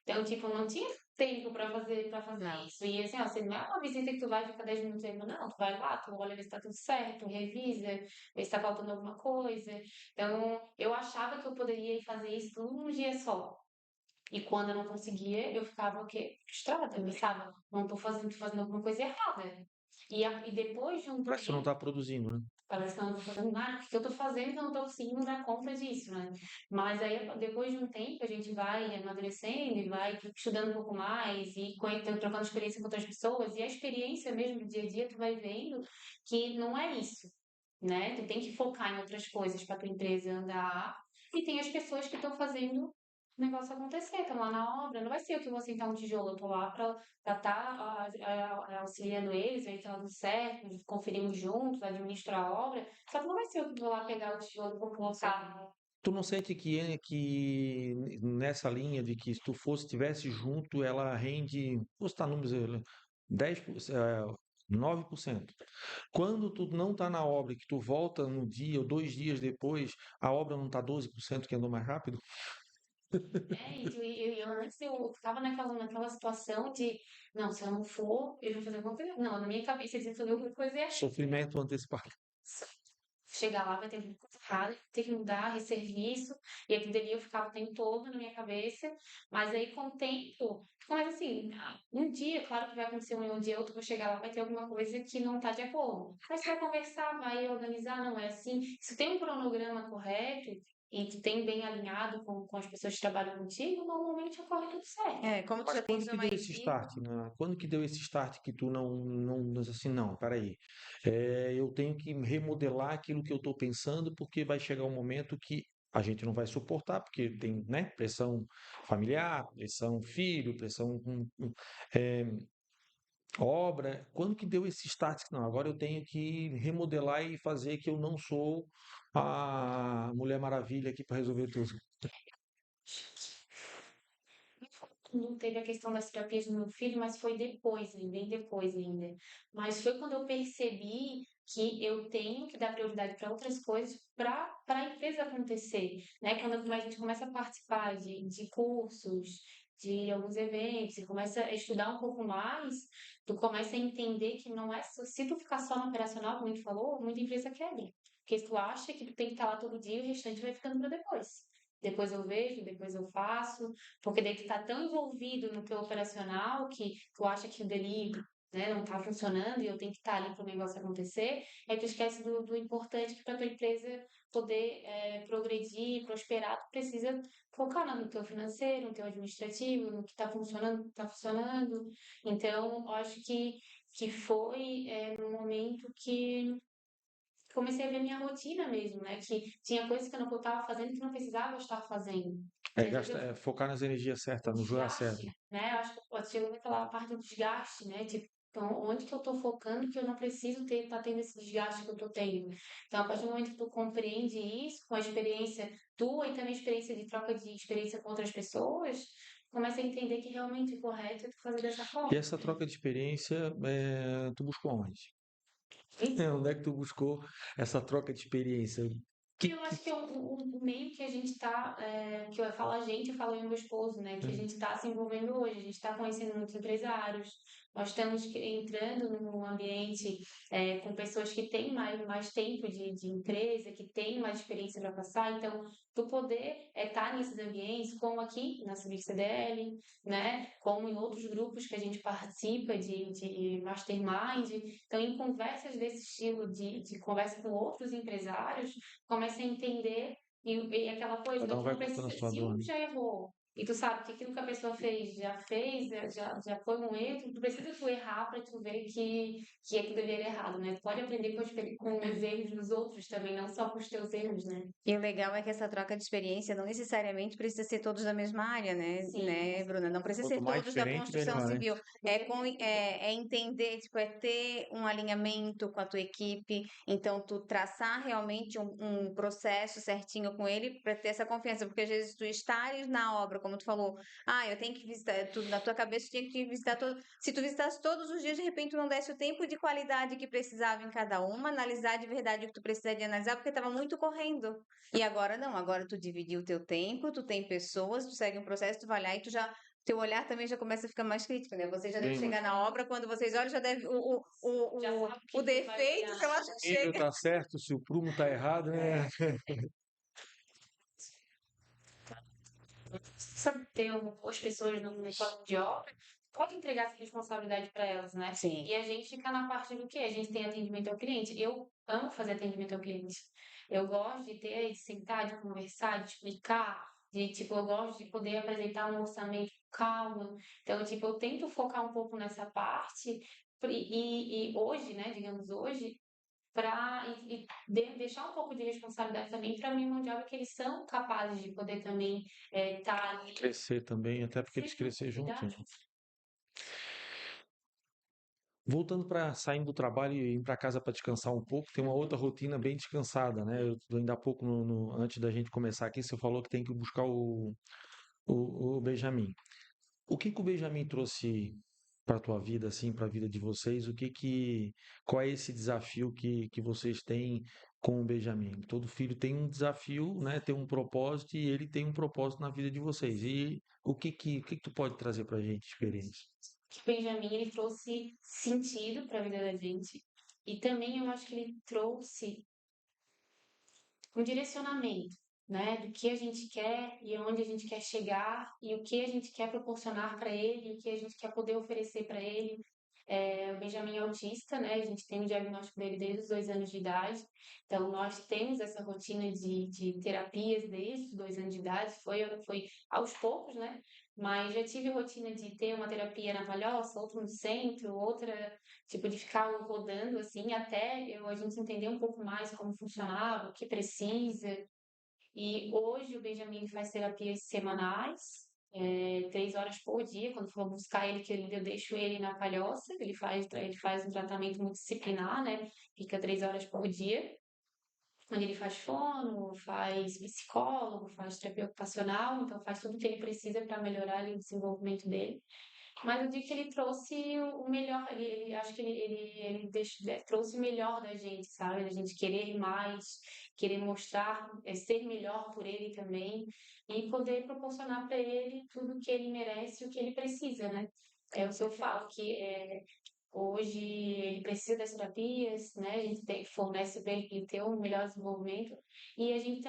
Então, tipo, não tinha tempo para fazer Não. isso. E assim, ó, você não é uma visita que tu vai ficar 10 minutos aí, não. Tu vai lá, tu olha ver se tá tudo certo, revisa, vê se tá faltando alguma coisa. Então, eu achava que eu poderia ir fazer isso tudo num dia só. E quando eu não conseguia, eu ficava o quê? Frustrada, eu pensava, não tô fazendo alguma coisa errada. E depois de um Parece que você não tempo, está produzindo, né? parece que eu não tô fazendo nada, porque eu tô fazendo que eu não tô conseguindo dar conta disso, né? Mas aí, depois de um tempo, a gente vai amadurecendo e vai estudando um pouco mais e trocando experiência com outras pessoas. E a experiência mesmo do dia a dia, tu vai vendo que não é isso, né? Tu tem que focar em outras coisas para tua empresa andar. E tem as pessoas que estão fazendo o negócio acontecer, estamos lá na obra, não vai ser eu que vou sentar um tijolo, eu tô lá para estar auxiliando eles, ver que tá dando certo, conferimos juntos, administrar a obra, só que não vai ser eu que vou lá pegar o tijolo para colocar. Tu não sente que nessa linha de que se tu fosse, tivesse junto, ela rende, vou citar números, 9%. Quando tu não está na obra, que tu volta no dia ou 2 dias depois, a obra não está 12% que andou mais rápido? Eu antes eu ficava naquela situação de, não, se eu não for, eu vou fazer alguma coisa. Não, na minha cabeça eu dizia fazer alguma coisa errada. Sofrimento antecipado. Chegar lá vai ter muita coisa errada, ter que mudar, reserviço, e aquilo dali eu ficava o tempo todo na minha cabeça, mas aí com o tempo, mas assim, um dia, claro que vai acontecer um dia ou outro, vou chegar lá, vai ter alguma coisa que não está de acordo. Mas você vai conversar, vai organizar, não é assim. Se tem um cronograma correto e que tem bem alinhado com as pessoas que trabalham contigo, normalmente ocorre tudo certo. Como tu Mas já quando tens que uma deu esse equipe. start, né? Quando que deu esse start que tu não assim, não, peraí, eu tenho que remodelar aquilo que eu estou pensando, porque vai chegar um momento que a gente não vai suportar, porque tem, né, pressão familiar, pressão filho, pressão eh, obra. Quando que deu esse start? Não, agora eu tenho que remodelar e fazer que eu não sou a Mulher Maravilha aqui para resolver tudo. Não teve a questão das terapias do meu filho, mas foi depois, bem depois ainda. Mas foi quando eu percebi que eu tenho que dar prioridade para outras coisas para a empresa acontecer, né? Quando a gente começa a participar de cursos, de alguns eventos, e começa a estudar um pouco mais, tu começa a entender que não é só, se tu ficar só no operacional, como a gente falou, muita empresa quebra. Porque tu acha que tu tem que estar lá todo dia e o restante vai ficando para depois. Depois eu vejo, depois eu faço, porque daí tu tá tão envolvido no teu operacional que tu acha que o delivery, né, não tá funcionando e eu tenho que estar ali para o negócio acontecer, aí tu esquece do importante que para tua empresa poder progredir, prosperar, tu precisa focar no teu financeiro, no teu administrativo, no que tá funcionando, tá funcionando. Então, eu acho que foi no momento que comecei a ver minha rotina mesmo, né? Que tinha coisas que eu não estava fazendo que não precisava eu estar fazendo. E às vezes eu Focar nas energias o certas, no jogar certo. desgaste, né? Eu acho que pode ser aquela parte do desgaste, né? Tipo, então, onde que eu tô focando que eu não preciso ter, tá tendo esse desgaste que eu tô tendo. Então, a partir do momento que tu compreende isso, com a experiência tua e também a experiência de troca de experiência com outras pessoas, começa a entender que realmente o correto é tu fazer dessa E forma. essa troca de experiência, tu buscou onde? Isso. Onde é que tu buscou essa troca de experiência? Que, Eu que... acho que é o meio que a gente está, que eu falo a gente, eu falo eu e meu esposo, né, que a gente está se envolvendo hoje, a gente está conhecendo muitos empresários, nós estamos entrando num ambiente com pessoas que têm mais tempo de empresa, que têm mais experiência para passar, então, tu poder estar nesses ambientes, como aqui na Civic CDL, né, como em outros grupos que a gente participa de mastermind, então, em conversas desse estilo, de conversa com outros empresários, começa a entender e aquela coisa, Cada né? um Tu vai não contando a precisa, sua se dor, um né? já errou e tu sabe que aquilo que a pessoa fez, já foi um erro, tu precisa tu errar para tu ver que aquilo ali era errado, né? Tu pode aprender com os erros dos outros também, não só com os teus erros, né? E o legal é que essa troca de experiência não necessariamente precisa ser todos da mesma área, Sim, Bruna? Não precisa Quanto ser mais todos da diferente, construção melhor, né? civil. É entender, tipo, é ter um alinhamento com a tua equipe. Então, tu traçar realmente um processo certinho com ele para ter essa confiança. Porque às vezes tu estares na obra, como tu falou, eu tenho que visitar, na tua cabeça tu tinha que visitar todo. Se tu visitasse todos os dias, de repente tu não desse o tempo de qualidade que precisava em cada uma, analisar de verdade o que tu precisaria analisar, porque estava muito correndo. E agora não, agora tu dividiu o teu tempo, tu tem pessoas, tu segue um processo, tu vai lá e tu já, teu olhar também já começa a ficar mais crítico, né? Você já deve Bem, mas chegar na obra, quando vocês olham, já deve, já sabe o o que tu vai defeito, olhar. sei lá, já o nível chega. tá certo, se o prumo tá errado, né? Sabe, ter as pessoas no plano de obra, pode entregar essa responsabilidade para elas, né? Sim. E a gente fica na parte do quê? A gente tem atendimento ao cliente. Eu amo fazer atendimento ao cliente. Eu gosto de ter, de sentar, de conversar, de explicar, tipo, eu gosto de poder apresentar um orçamento com calma. Então, tipo, eu tento focar um pouco nessa parte. E hoje, né, digamos hoje, para deixar um pouco de responsabilidade também para mim, mundial, que eles são capazes de poder também estar ali, Crescer também, até porque eles crescer junto, crescer cuidar juntos, né? junto. Voltando para saindo do trabalho e indo para casa para descansar um pouco, tem uma outra rotina bem descansada, né? Eu ainda há pouco, antes da gente começar aqui, você falou que tem que buscar o Benjamin. O que que o Benjamin trouxe para a tua vida, assim, para a vida de vocês? Qual é esse desafio que vocês têm com o Benjamin? Todo filho tem um desafio, né? Tem um propósito e ele tem um propósito na vida de vocês. E o que que tu pode trazer para a gente de experiência? Que o Benjamin ele trouxe sentido para a vida da gente e também eu acho que ele trouxe um direcionamento, né, do que a gente quer e aonde a gente quer chegar e o que a gente quer proporcionar para ele, e o que a gente quer poder oferecer para ele. O Benjamin é autista, né? A gente tem o diagnóstico dele desde os 2 anos de idade. Então, nós temos essa rotina de terapias desde os 2 anos de idade. Foi aos poucos, né? Mas já tive rotina de ter uma terapia na Palhoça, outra no centro, outra, tipo, de ficar rodando, assim, até a gente entender um pouco mais como funcionava, o que precisa. E hoje o Benjamin faz terapias semanais, 3 horas por dia. Quando for buscar ele, que eu deixo ele na Palhoça, ele faz um tratamento multidisciplinar, né? Fica 3 horas por dia. Onde ele faz fono, faz psicólogo, faz terapia ocupacional, então faz tudo o que ele precisa para melhorar ali o desenvolvimento dele. Mas eu digo que ele trouxe o melhor, acho que ele trouxe o melhor da gente, sabe? A gente querer mais, querer mostrar, ser melhor por ele também e poder proporcionar para ele tudo o que ele merece e o que ele precisa, né? É o que eu falo, que hoje ele precisa das terapias, né? A gente fornece para ele ter um melhor desenvolvimento e a gente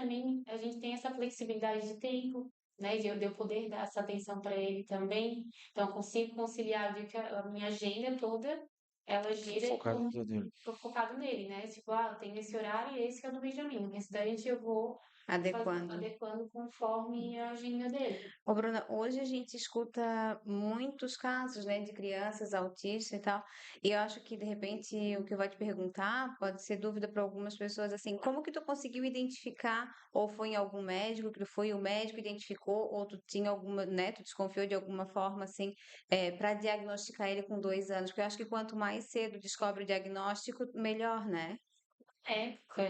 tem essa flexibilidade de tempo, né? De eu poder dar essa atenção para ele também. Então, eu consigo conciliar, eu digo que a minha agenda toda, ela gira Focado no dele. focado nele, né? Tipo, eu tenho esse horário e esse que é o do Benjamin. Esse daí eu vou Adequando. adequando conforme a agenda dele. Ô, Bruna, hoje a gente escuta muitos casos, né, de crianças autistas e tal, e eu acho que, de repente, o que eu vou te perguntar pode ser dúvida para algumas pessoas, assim, como que tu conseguiu identificar, ou foi em algum médico, que foi o médico que identificou, ou tu tinha alguma, né, tu desconfiou de alguma forma, assim, para diagnosticar ele com 2 anos? Porque eu acho que quanto mais cedo descobre o diagnóstico, melhor, né? Época,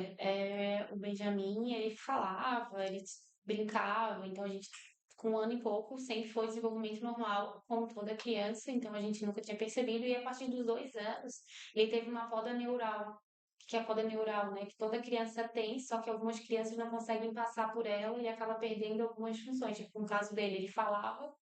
o Benjamin, ele falava, ele brincava, então a gente, com 1 ano e pouco, sempre foi desenvolvimento normal, como toda criança, então a gente nunca tinha percebido, e a partir dos 2 anos, ele teve uma poda neural, que é a poda neural, né, que toda criança tem, só que algumas crianças não conseguem passar por ela e acaba perdendo algumas funções, tipo, no caso dele, ele falava,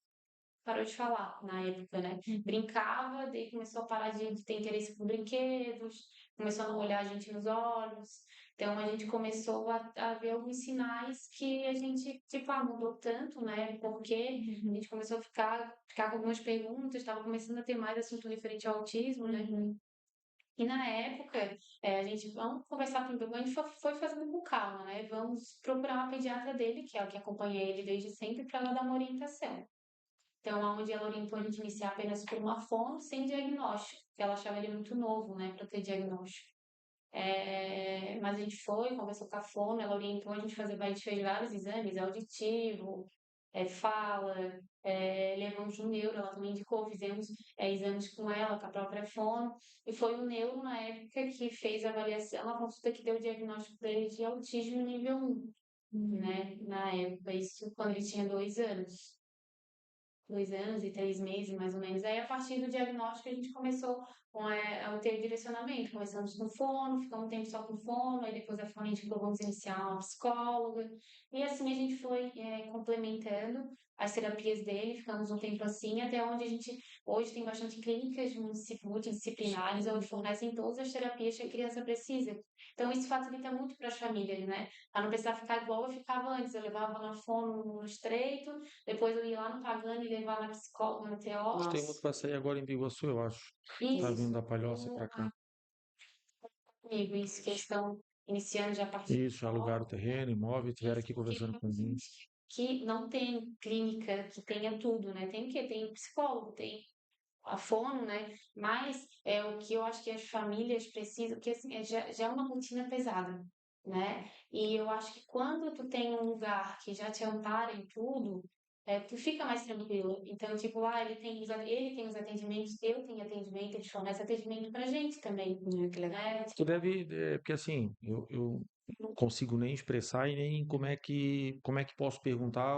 parou de falar na época, né? Brincava, daí começou a parar de ter interesse por brinquedos, começou a não olhar a gente nos olhos. Então a gente começou a ver alguns sinais que a gente, tipo, mudou tanto, né? Porque a gente começou a ficar com algumas perguntas, estava começando a ter mais assunto referente ao autismo, né? E na época, a gente, vamos conversar primeiro, a gente foi fazendo com calma, né? Vamos procurar uma pediatra dele, que é o que acompanha ele desde sempre, para ela dar uma orientação. Então, onde ela orientou a gente iniciar apenas por uma fono, sem diagnóstico, porque ela achava ele muito novo, né, para ter diagnóstico. Mas a gente foi, conversou com a fono, ela orientou a gente fez vários exames, auditivo, fala, levamos no neuro, ela também indicou, fizemos exames com ela, com a própria fono, e foi o neuro, na época, que fez a avaliação, a consulta que deu o diagnóstico dele de autismo nível 1, né, na época, isso quando ele tinha 2 anos. 2 anos e 3 meses, mais ou menos. Aí, a partir do diagnóstico, a gente começou a ter direcionamento. Começamos com fono, ficamos um tempo só com fono, aí depois da fono a gente falou, vamos iniciar uma psicóloga. E assim a gente foi complementando as terapias dele, ficamos um tempo assim, até onde a gente hoje tem bastante clínicas multidisciplinares, onde fornecem todas as terapias que a criança precisa. Então, isso facilita muito para as famílias, né? A não precisar ficar igual eu ficava antes. Eu levava na fono no estreito, depois eu ia lá no Pagani levar na psicóloga, no TO. Eles têm muito para sair agora em Biguaçu, eu acho. Tá vindo Isso, da Palhoça como para cá. amigo, isso que eles estão iniciando já a partir de Isso, alugaram o terreno, imóvel, e estiveram isso, aqui porque conversando tem comigo. gente que não tem clínica que tenha tudo, né? Tem o quê? Tem psicólogo, tem a fono, né? Mas é o que eu acho que as famílias precisam, porque assim, já é uma rotina pesada, né? E eu acho que quando tu tem um lugar que já te ampara em tudo, tu fica mais tranquilo. Então, tipo, ele tem os atendimentos, eu tenho atendimento, eles fornecem atendimento pra gente também, Que legal. né? Tu deve, porque assim, eu não consigo nem expressar e nem como é que posso perguntar.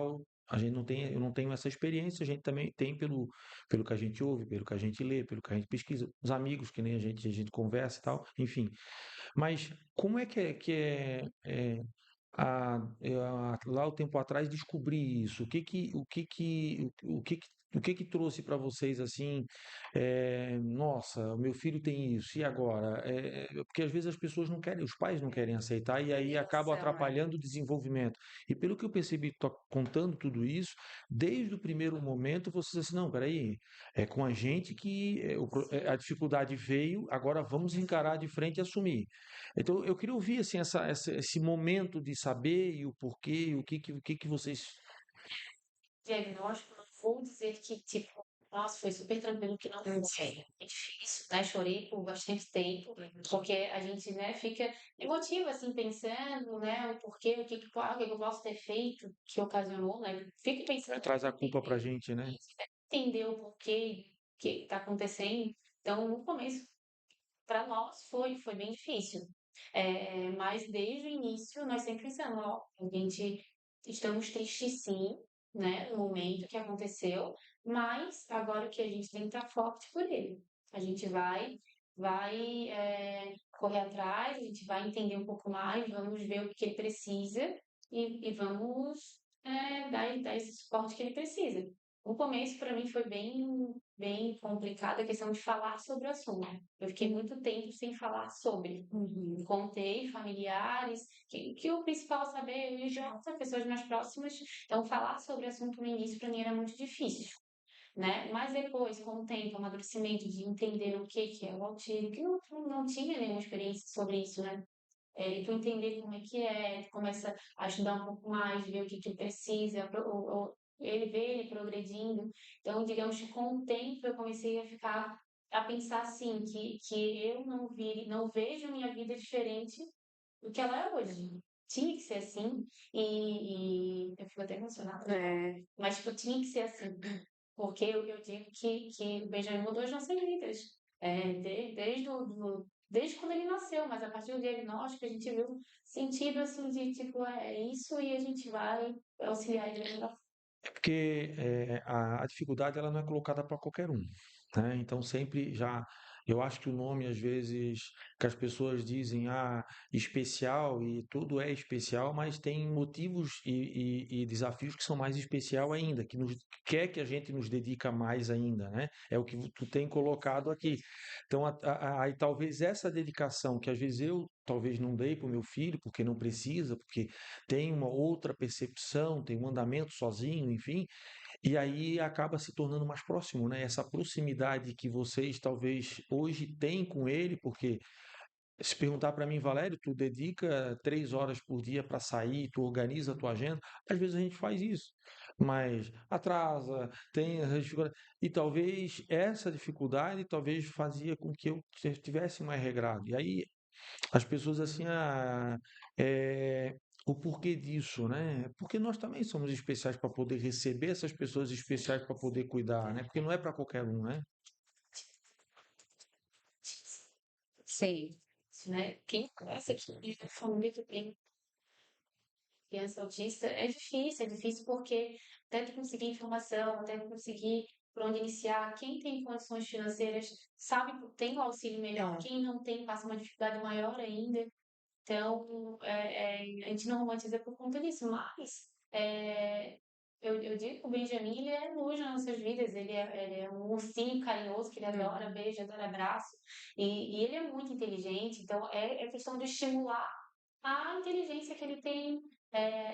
A gente não tem, eu não tenho essa experiência, a gente também tem pelo que a gente ouve, pelo que a gente lê, pelo que a gente pesquisa, os amigos que nem a gente conversa e tal, enfim. Mas como é lá o tempo atrás descobrir isso? O que que trouxe para vocês assim? Nossa, o meu filho tem isso, e agora? Porque às vezes as pessoas não querem, os pais não querem aceitar e aí acabam Reação, atrapalhando o desenvolvimento. E pelo que eu percebi, tô contando tudo isso, desde o primeiro momento você disse assim, não, peraí, é com a gente que a Sim. dificuldade veio, agora vamos encarar de frente e assumir. Então, eu queria ouvir assim, esse momento de saber e o porquê, e o que que vocês. Diagnóstico, não vou dizer que, tipo, nossa, foi super tranquilo que não foi. É difícil, né? Chorei por bastante tempo, porque a gente, né, fica emotiva, assim, pensando, né, o porquê, o que que eu posso ter feito que ocasionou, né? Fico pensando, Traz a culpa pra gente, né? entender o porquê que está acontecendo. Então, no começo, para nós foi bem difícil. Mas desde o início nós sempre pensamos, ó, a gente estamos tristes sim, né, no momento que aconteceu, mas agora o que a gente tem que estar forte por ele. A gente vai correr atrás, a gente vai entender um pouco mais, vamos ver o que ele precisa e vamos dar esse suporte que ele precisa. O começo para mim foi bem complicado a questão de falar sobre o assunto. Eu fiquei muito tempo sem falar sobre. Uhum. Contei familiares, que o principal é saber, eu e as pessoas mais próximas. Então, falar sobre o assunto no início para mim era muito difícil, né? Mas depois, com o tempo, o amadurecimento de entender o que é o autismo, que não tinha nenhuma experiência sobre isso, né? E tu entender como é que tu começa a estudar um pouco mais, ver o que que precisa, ele vê ele progredindo. Então, digamos que com o tempo eu comecei a pensar assim, que eu não vejo minha vida diferente do que ela é hoje. Tinha que ser assim, e eu fico até emocionada, É, mas tipo, tinha que ser assim, porque eu digo que o Benjamin mudou as nossas vidas. Desde quando ele nasceu, mas a partir do diagnóstico a gente viu sentido assim de tipo, é isso e a gente vai auxiliar ele da melhor forma. É porque a dificuldade ela não é colocada para qualquer um, né? Então sempre já, eu acho que o nome às vezes que as pessoas dizem, especial e tudo é especial, mas tem motivos e desafios que são mais especial ainda, quer que a gente nos dedica mais ainda, né? É o que tu tem colocado aqui. Então aí talvez essa dedicação que às vezes eu talvez não dei para o meu filho porque não precisa, porque tem uma outra percepção, tem um andamento sozinho, enfim, e aí acaba se tornando mais próximo, né? Essa proximidade que vocês talvez hoje têm com ele, porque se perguntar para mim, Valério, tu dedica 3 horas por dia para sair, tu organiza a tua agenda, às vezes a gente faz isso, mas atrasa, tem as dificuldades, e talvez essa dificuldade talvez fazia com que eu tivesse mais regrado. E aí as pessoas assim, o porquê disso, né? Porque nós também somos especiais para poder receber essas pessoas especiais para poder cuidar, né? Porque não é para qualquer um, né? sim. Né? Quem conhece aqui a família que tem criança autista é difícil porque até tu conseguir informação, até tu conseguir por onde iniciar, quem tem condições financeiras sabe que tem o auxílio melhor, É. quem não tem passa uma dificuldade maior ainda. Então, a gente não romantiza por conta disso, mas eu digo que o Benjamin ele é luz nas nossas vidas, ele é um ursinho carinhoso que ele adora Uhum. beijo, adora abraço, e ele é muito inteligente, então é questão de estimular a inteligência que ele tem,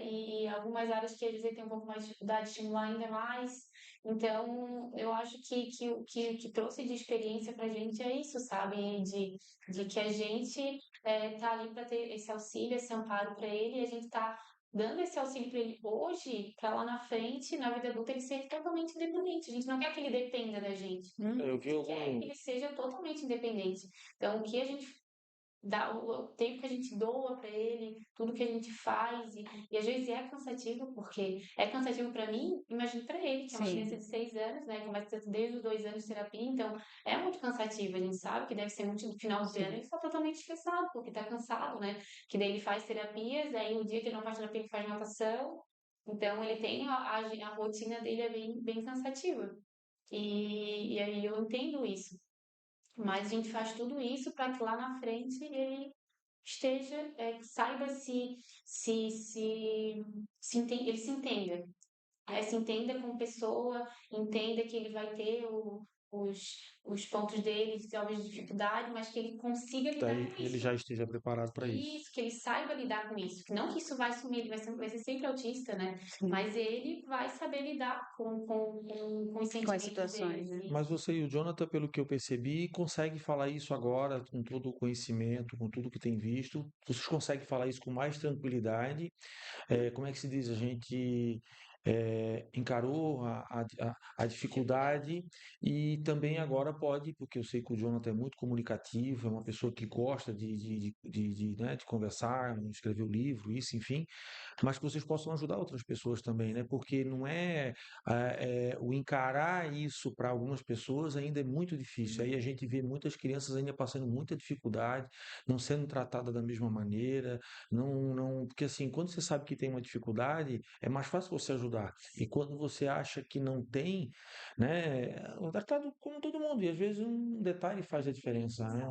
e algumas áreas que às vezes ele tem um pouco mais de dificuldade de estimular ainda mais. Então, eu acho que o que trouxe de experiência pra gente é isso, sabe? De que a gente tá ali para ter esse auxílio, esse amparo para ele, e a gente tá dando esse auxílio para ele hoje, para lá na frente, na vida adulta, ele ser totalmente independente. A gente não quer que ele dependa da gente. Eu vi A gente quer que ele seja totalmente independente. Então, o que a gente dá, o tempo que a gente doa para ele, tudo que a gente faz, e às vezes é cansativo, porque é cansativo para mim, imagino para ele, que é uma Sim. criança de 6 anos, né? Começa desde os 2 anos de terapia, então é muito cansativo. A gente sabe que deve ser muito no final do ano, ele está totalmente estressado, porque está cansado, né? Que daí ele faz terapias, aí o dia que ele não faz terapia, ele faz natação. Então ele tem a rotina dele é bem cansativa. E aí eu entendo isso. Mas a gente faz tudo isso para que lá na frente ele esteja, saiba ele se entenda, se entenda como pessoa, entenda que ele vai ter os pontos dele, talvez dificuldade, mas que ele consiga lidar com ele isso. já esteja preparado para isso. Isso, que ele saiba lidar com isso. Não que isso vai sumir, ele vai ser sempre autista, né? Mas ele vai saber lidar com os Com as sentimentos situações, dele. né? Mas você e o Jonathan, pelo que eu percebi, conseguem falar isso agora com todo o conhecimento, com tudo que tem visto. Vocês conseguem falar isso com mais tranquilidade. Como é que se diz? A gente encarou a dificuldade e também agora pode, porque eu sei que o Jonathan é muito comunicativo, é uma pessoa que gosta né, de conversar, escrever o livro, isso, enfim, mas que vocês possam ajudar outras pessoas também, né? Porque não o encarar isso para algumas pessoas ainda é muito difícil. Aí a gente vê muitas crianças ainda passando muita dificuldade, não sendo tratadas da mesma maneira, porque assim, quando você sabe que tem uma dificuldade, é mais fácil você ajudar. E quando você acha que não tem, né, é tratado como todo mundo, e às vezes um detalhe faz a diferença, né?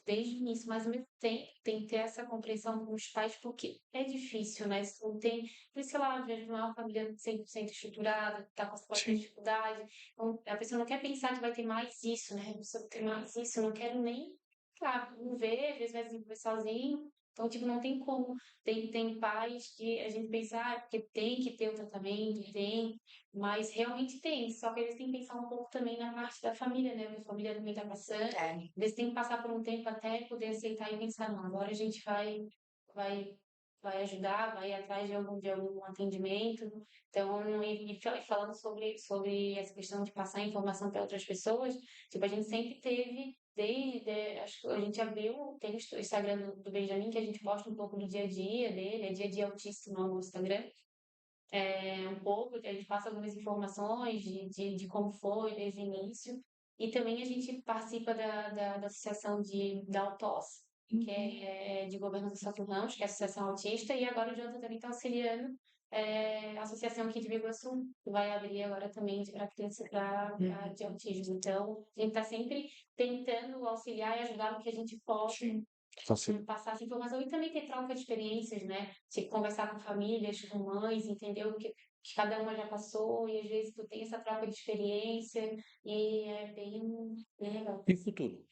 Desde o início, mas ao mesmo tempo tem que ter essa compreensão com os pais, porque é difícil, né? Se não tem, por isso que ela às vezes não é uma família 100% estruturada, está com bastante dificuldade, então a pessoa não quer pensar que vai ter mais isso, né? A pessoa tem mais isso, eu não quero nem, claro, não ver, às vezes vai desenvolver sozinho, então, tipo, não tem como. Tem pais que a gente pensa, porque tem que ter o tratamento, tem, mas realmente tem, só que eles têm que pensar um pouco também na parte da família, né? A família também está passando. Eles têm que passar por um tempo até poder aceitar e pensar, não, agora a gente vai, vai ajudar, vai ir atrás de algum atendimento. Então, falando sobre essa questão de passar informação para outras pessoas, tipo, a gente sempre teve, acho que a gente abriu, tem o Instagram do Benjamin, que a gente posta um pouco do dia a dia dele, é dia a dia autista no Instagram, um pouco, a gente passa algumas informações de como foi desde o início. E também a gente participa da associação da Autos, que é de governo do Santo Ramos, que é a Associação Autista, e agora o Jonathan também está auxiliando a Associação aqui de Biguaçu, que vai abrir agora também para criança de autismo. Então, a gente está sempre tentando auxiliar e ajudar no que a gente possa passar essa informação e também ter troca de experiências, né? Tipo, conversar com famílias, com mães, entender o que cada uma já passou e às vezes tu tem essa troca de experiência e é bem legal. E futuro?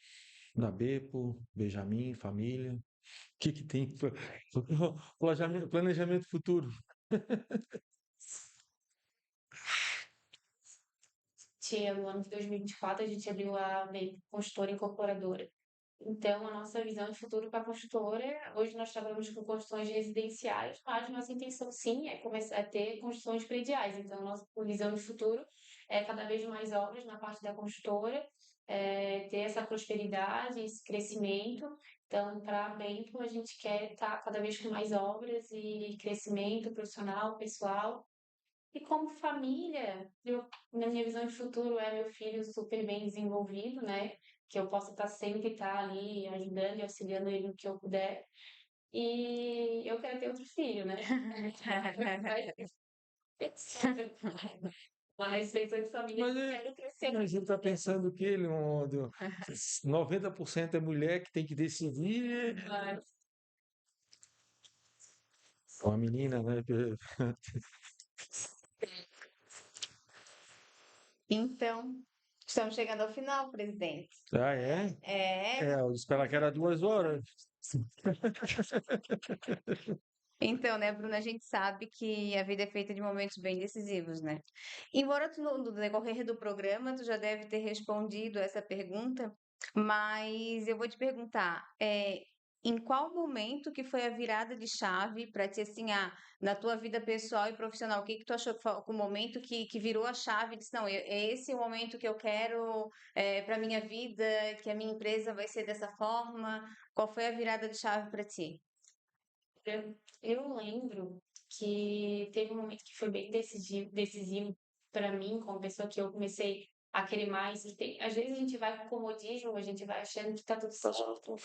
Da Bepo, Benjamin, família. O que tem? Planejamento futuro. No ano de 2024, a gente abriu a consultora incorporadora. Então, a nossa visão de futuro para a construtora, hoje nós trabalhamos com construções residenciais, mas nossa intenção sim é começar a ter construções prediais. Então, nossa visão de futuro é cada vez mais obras na parte da construtora, ter essa prosperidade, esse crescimento. Então, para a Bento, a gente quer estar cada vez com mais obras e crescimento profissional, pessoal. E como família, na minha visão de futuro é meu filho super bem desenvolvido, né? Que eu possa sempre estar ali ajudando e auxiliando ele no que eu puder. E eu quero ter outro filho, né? Mas pensando em família, Mas eu quero crescer. a gente está pensando que 90% é mulher que tem que decidir. Uma menina, né? Então, estamos chegando ao final, presidente. Ah, é? Eu esperava que era 2 horas. Então, né, Bruna, a gente sabe que a vida é feita de momentos bem decisivos, né? Embora no decorrer do programa tu já deve ter respondido essa pergunta, mas eu vou te perguntar, em qual momento que foi a virada de chave para ti, assim, na tua vida pessoal e profissional? O que que tu achou que foi o momento que virou a chave e disse, não, é esse o momento que eu quero para minha vida, que a minha empresa vai ser dessa forma? Qual foi a virada de chave para ti? Eu lembro que teve um momento que foi bem decisivo para mim, como pessoa que eu comecei a querer mais. Às vezes a gente vai com comodismo, a gente vai achando que tá tudo certo,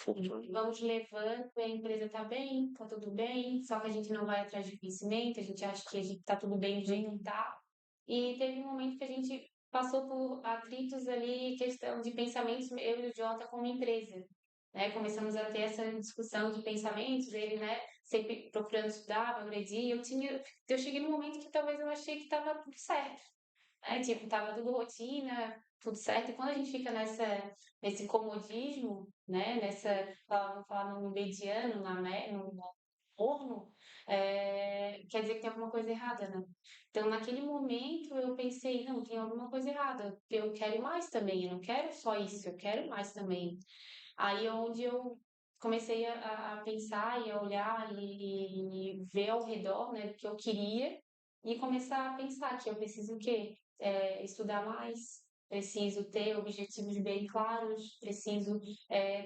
vamos levando, e a empresa tá bem, tá tudo bem, só que a gente não vai atrás de conhecimento, a gente acha que a gente tá tudo bem do jeito que tá. E teve um momento que a gente passou por atritos ali, questão de pensamentos, eu e o Jota como empresa. Né, começamos a ter essa discussão de pensamentos, ele, né, sempre procurando estudar, progredir, eu cheguei num momento que talvez eu achei que estava tudo certo, né, tipo, estava tudo rotina, tudo certo, e quando a gente fica nesse comodismo, né, vamos falar no mediano, no morno, quer dizer que tem alguma coisa errada, né? Então, naquele momento, eu pensei, não, tem alguma coisa errada, eu quero mais também, eu não quero só isso, eu quero mais também. Aí é onde eu comecei a pensar e a olhar e ver ao redor, né, do que eu queria e começar a pensar que eu preciso o quê? Estudar mais, preciso ter objetivos bem claros, preciso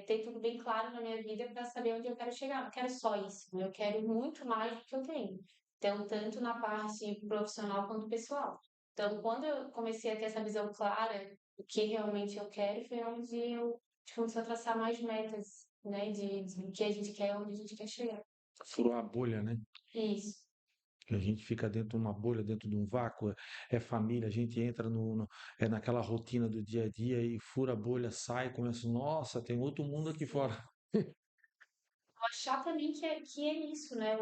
ter tudo bem claro na minha vida para saber onde eu quero chegar. Não quero só isso, né? Eu quero muito mais do que eu tenho. Então, tanto na parte profissional quanto pessoal. Então, quando eu comecei a ter essa visão clara do que realmente eu quero, foi onde eu gente começou a traçar mais metas, né, de que a gente quer, onde a gente quer chegar. Furou a bolha, né? Isso. Que a gente fica dentro de uma bolha, dentro de um vácuo, é família, a gente entra naquela rotina do dia a dia e fura a bolha, sai, começa, nossa, tem outro mundo aqui Sim. fora. Eu achar também que é isso, né?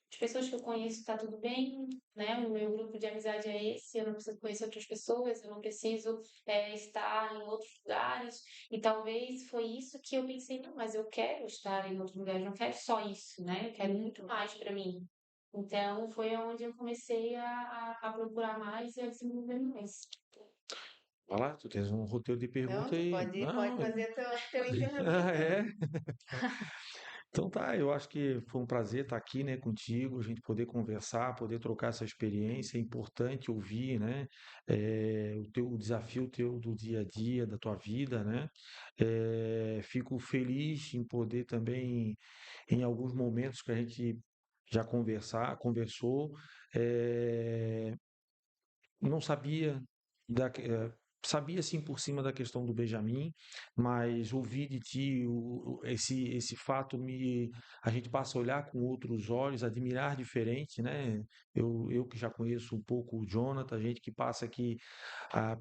As pessoas que eu conheço tá tudo bem, né? O meu grupo de amizade é esse, eu não preciso conhecer outras pessoas, eu não preciso estar em outros lugares. E talvez foi isso que eu pensei, não, mas eu quero estar em outros lugares, não quero só isso, né? Eu quero muito mais para mim. Então foi onde eu comecei a procurar mais e a desenvolver mais. Vai lá, tu tens um roteiro de Não, pergunta tu aí. pode Não, fazer teu ah, encerramento. é? Então tá, eu acho que foi um prazer estar aqui, né, contigo, a gente poder conversar, poder trocar essa experiência. É importante ouvir, né, o desafio teu do dia a dia, da tua vida, né. Fico feliz em poder também, em alguns momentos que a gente já conversou, eh, não sabia sabia sim por cima da questão do Benjamin, mas ouvi de ti esse fato a gente passa a olhar com outros olhos, admirar diferente, né? Eu que já conheço um pouco o Jonathan, a gente que passa aqui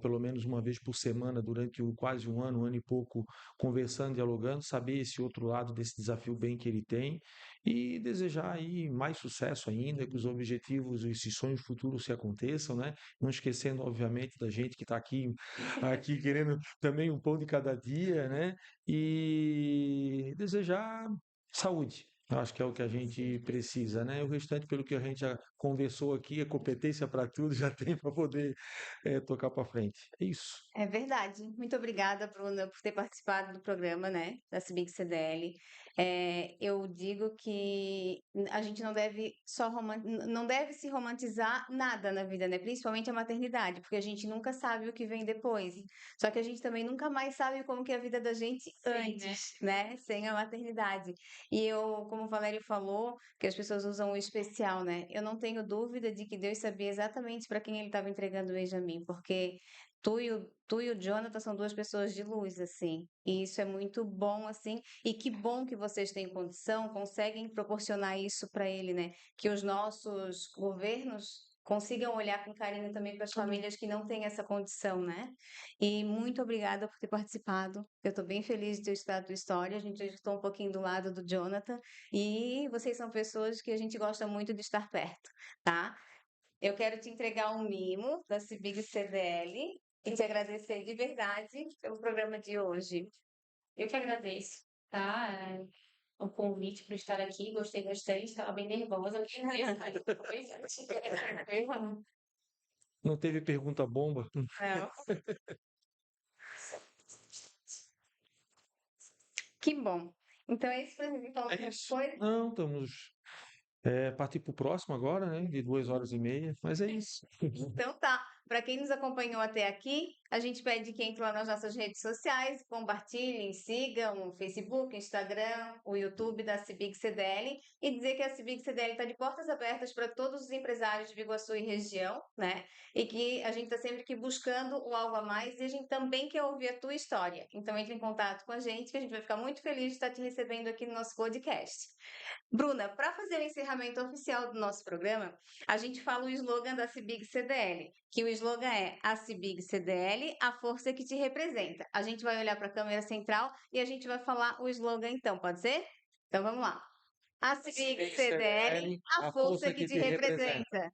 pelo menos uma vez por semana durante quase um ano e pouco, conversando, dialogando, saber esse outro lado desse desafio bem que ele tem e desejar aí mais sucesso ainda, que os objetivos, esses sonhos futuros se aconteçam, né? Não esquecendo, obviamente, da gente que está aqui querendo também um pão de cada dia, né? E desejar saúde. Eu acho que é o que a gente precisa, né? O restante, pelo que a gente já conversou aqui, é competência para tudo, já tem para poder tocar para frente. É isso. É verdade. Muito obrigada, Bruna, por ter participado do programa, né, da CIMIC CDL. Eu digo que a gente não deve não deve se romantizar nada na vida, né, principalmente a maternidade, porque a gente nunca sabe o que vem depois. Só que a gente também nunca mais sabe como que é a vida da gente Sim, né? antes, né, sem a maternidade. E eu, como o Valério falou, que as pessoas usam o especial, né, eu não tenho dúvida de que Deus sabia exatamente para quem ele estava entregando o Benjamin, porque tu e o Jonathan são duas pessoas de luz, assim. E isso é muito bom, assim. E que bom que vocês têm condição, conseguem proporcionar isso para ele, né? Que os nossos governos consigam olhar com carinho também para as famílias que não têm essa condição, né? E muito obrigada por ter participado. Eu estou bem feliz de ter estudado a tua história. A gente já estou um pouquinho do lado do Jonathan. E vocês são pessoas que a gente gosta muito de estar perto, tá? Eu quero te entregar um mimo da Cibig CDL e te agradecer de verdade pelo programa de hoje. Eu que agradeço, tá? O convite para estar aqui, gostei bastante, estava bem nervosa, Não teve pergunta bomba? Não. Que bom. Então é isso, Francisco. Então, É outra isso. coisa. Não, estamos partir para o próximo agora, né? De 2 horas e meia, mas é isso. Então tá. Para quem nos acompanhou até aqui, a gente pede que entre lá nas nossas redes sociais, compartilhem, sigam o Facebook, Instagram, o YouTube da Cibic CDL e dizer que a Cibic CDL está de portas abertas para todos os empresários de Biguaçu e região, né? E que a gente está sempre aqui buscando o algo a mais e a gente também quer ouvir a tua história. Então entre em contato com a gente que a gente vai ficar muito feliz de estar te recebendo aqui no nosso podcast. Bruna, para fazer o encerramento oficial do nosso programa, a gente fala o slogan da Cibig CDL, que o slogan é a Cibig CDL, a força que te representa. A gente vai olhar para a câmera central e a gente vai falar o slogan então, pode ser? Então vamos lá. A Cibig CDL, a força que te representa.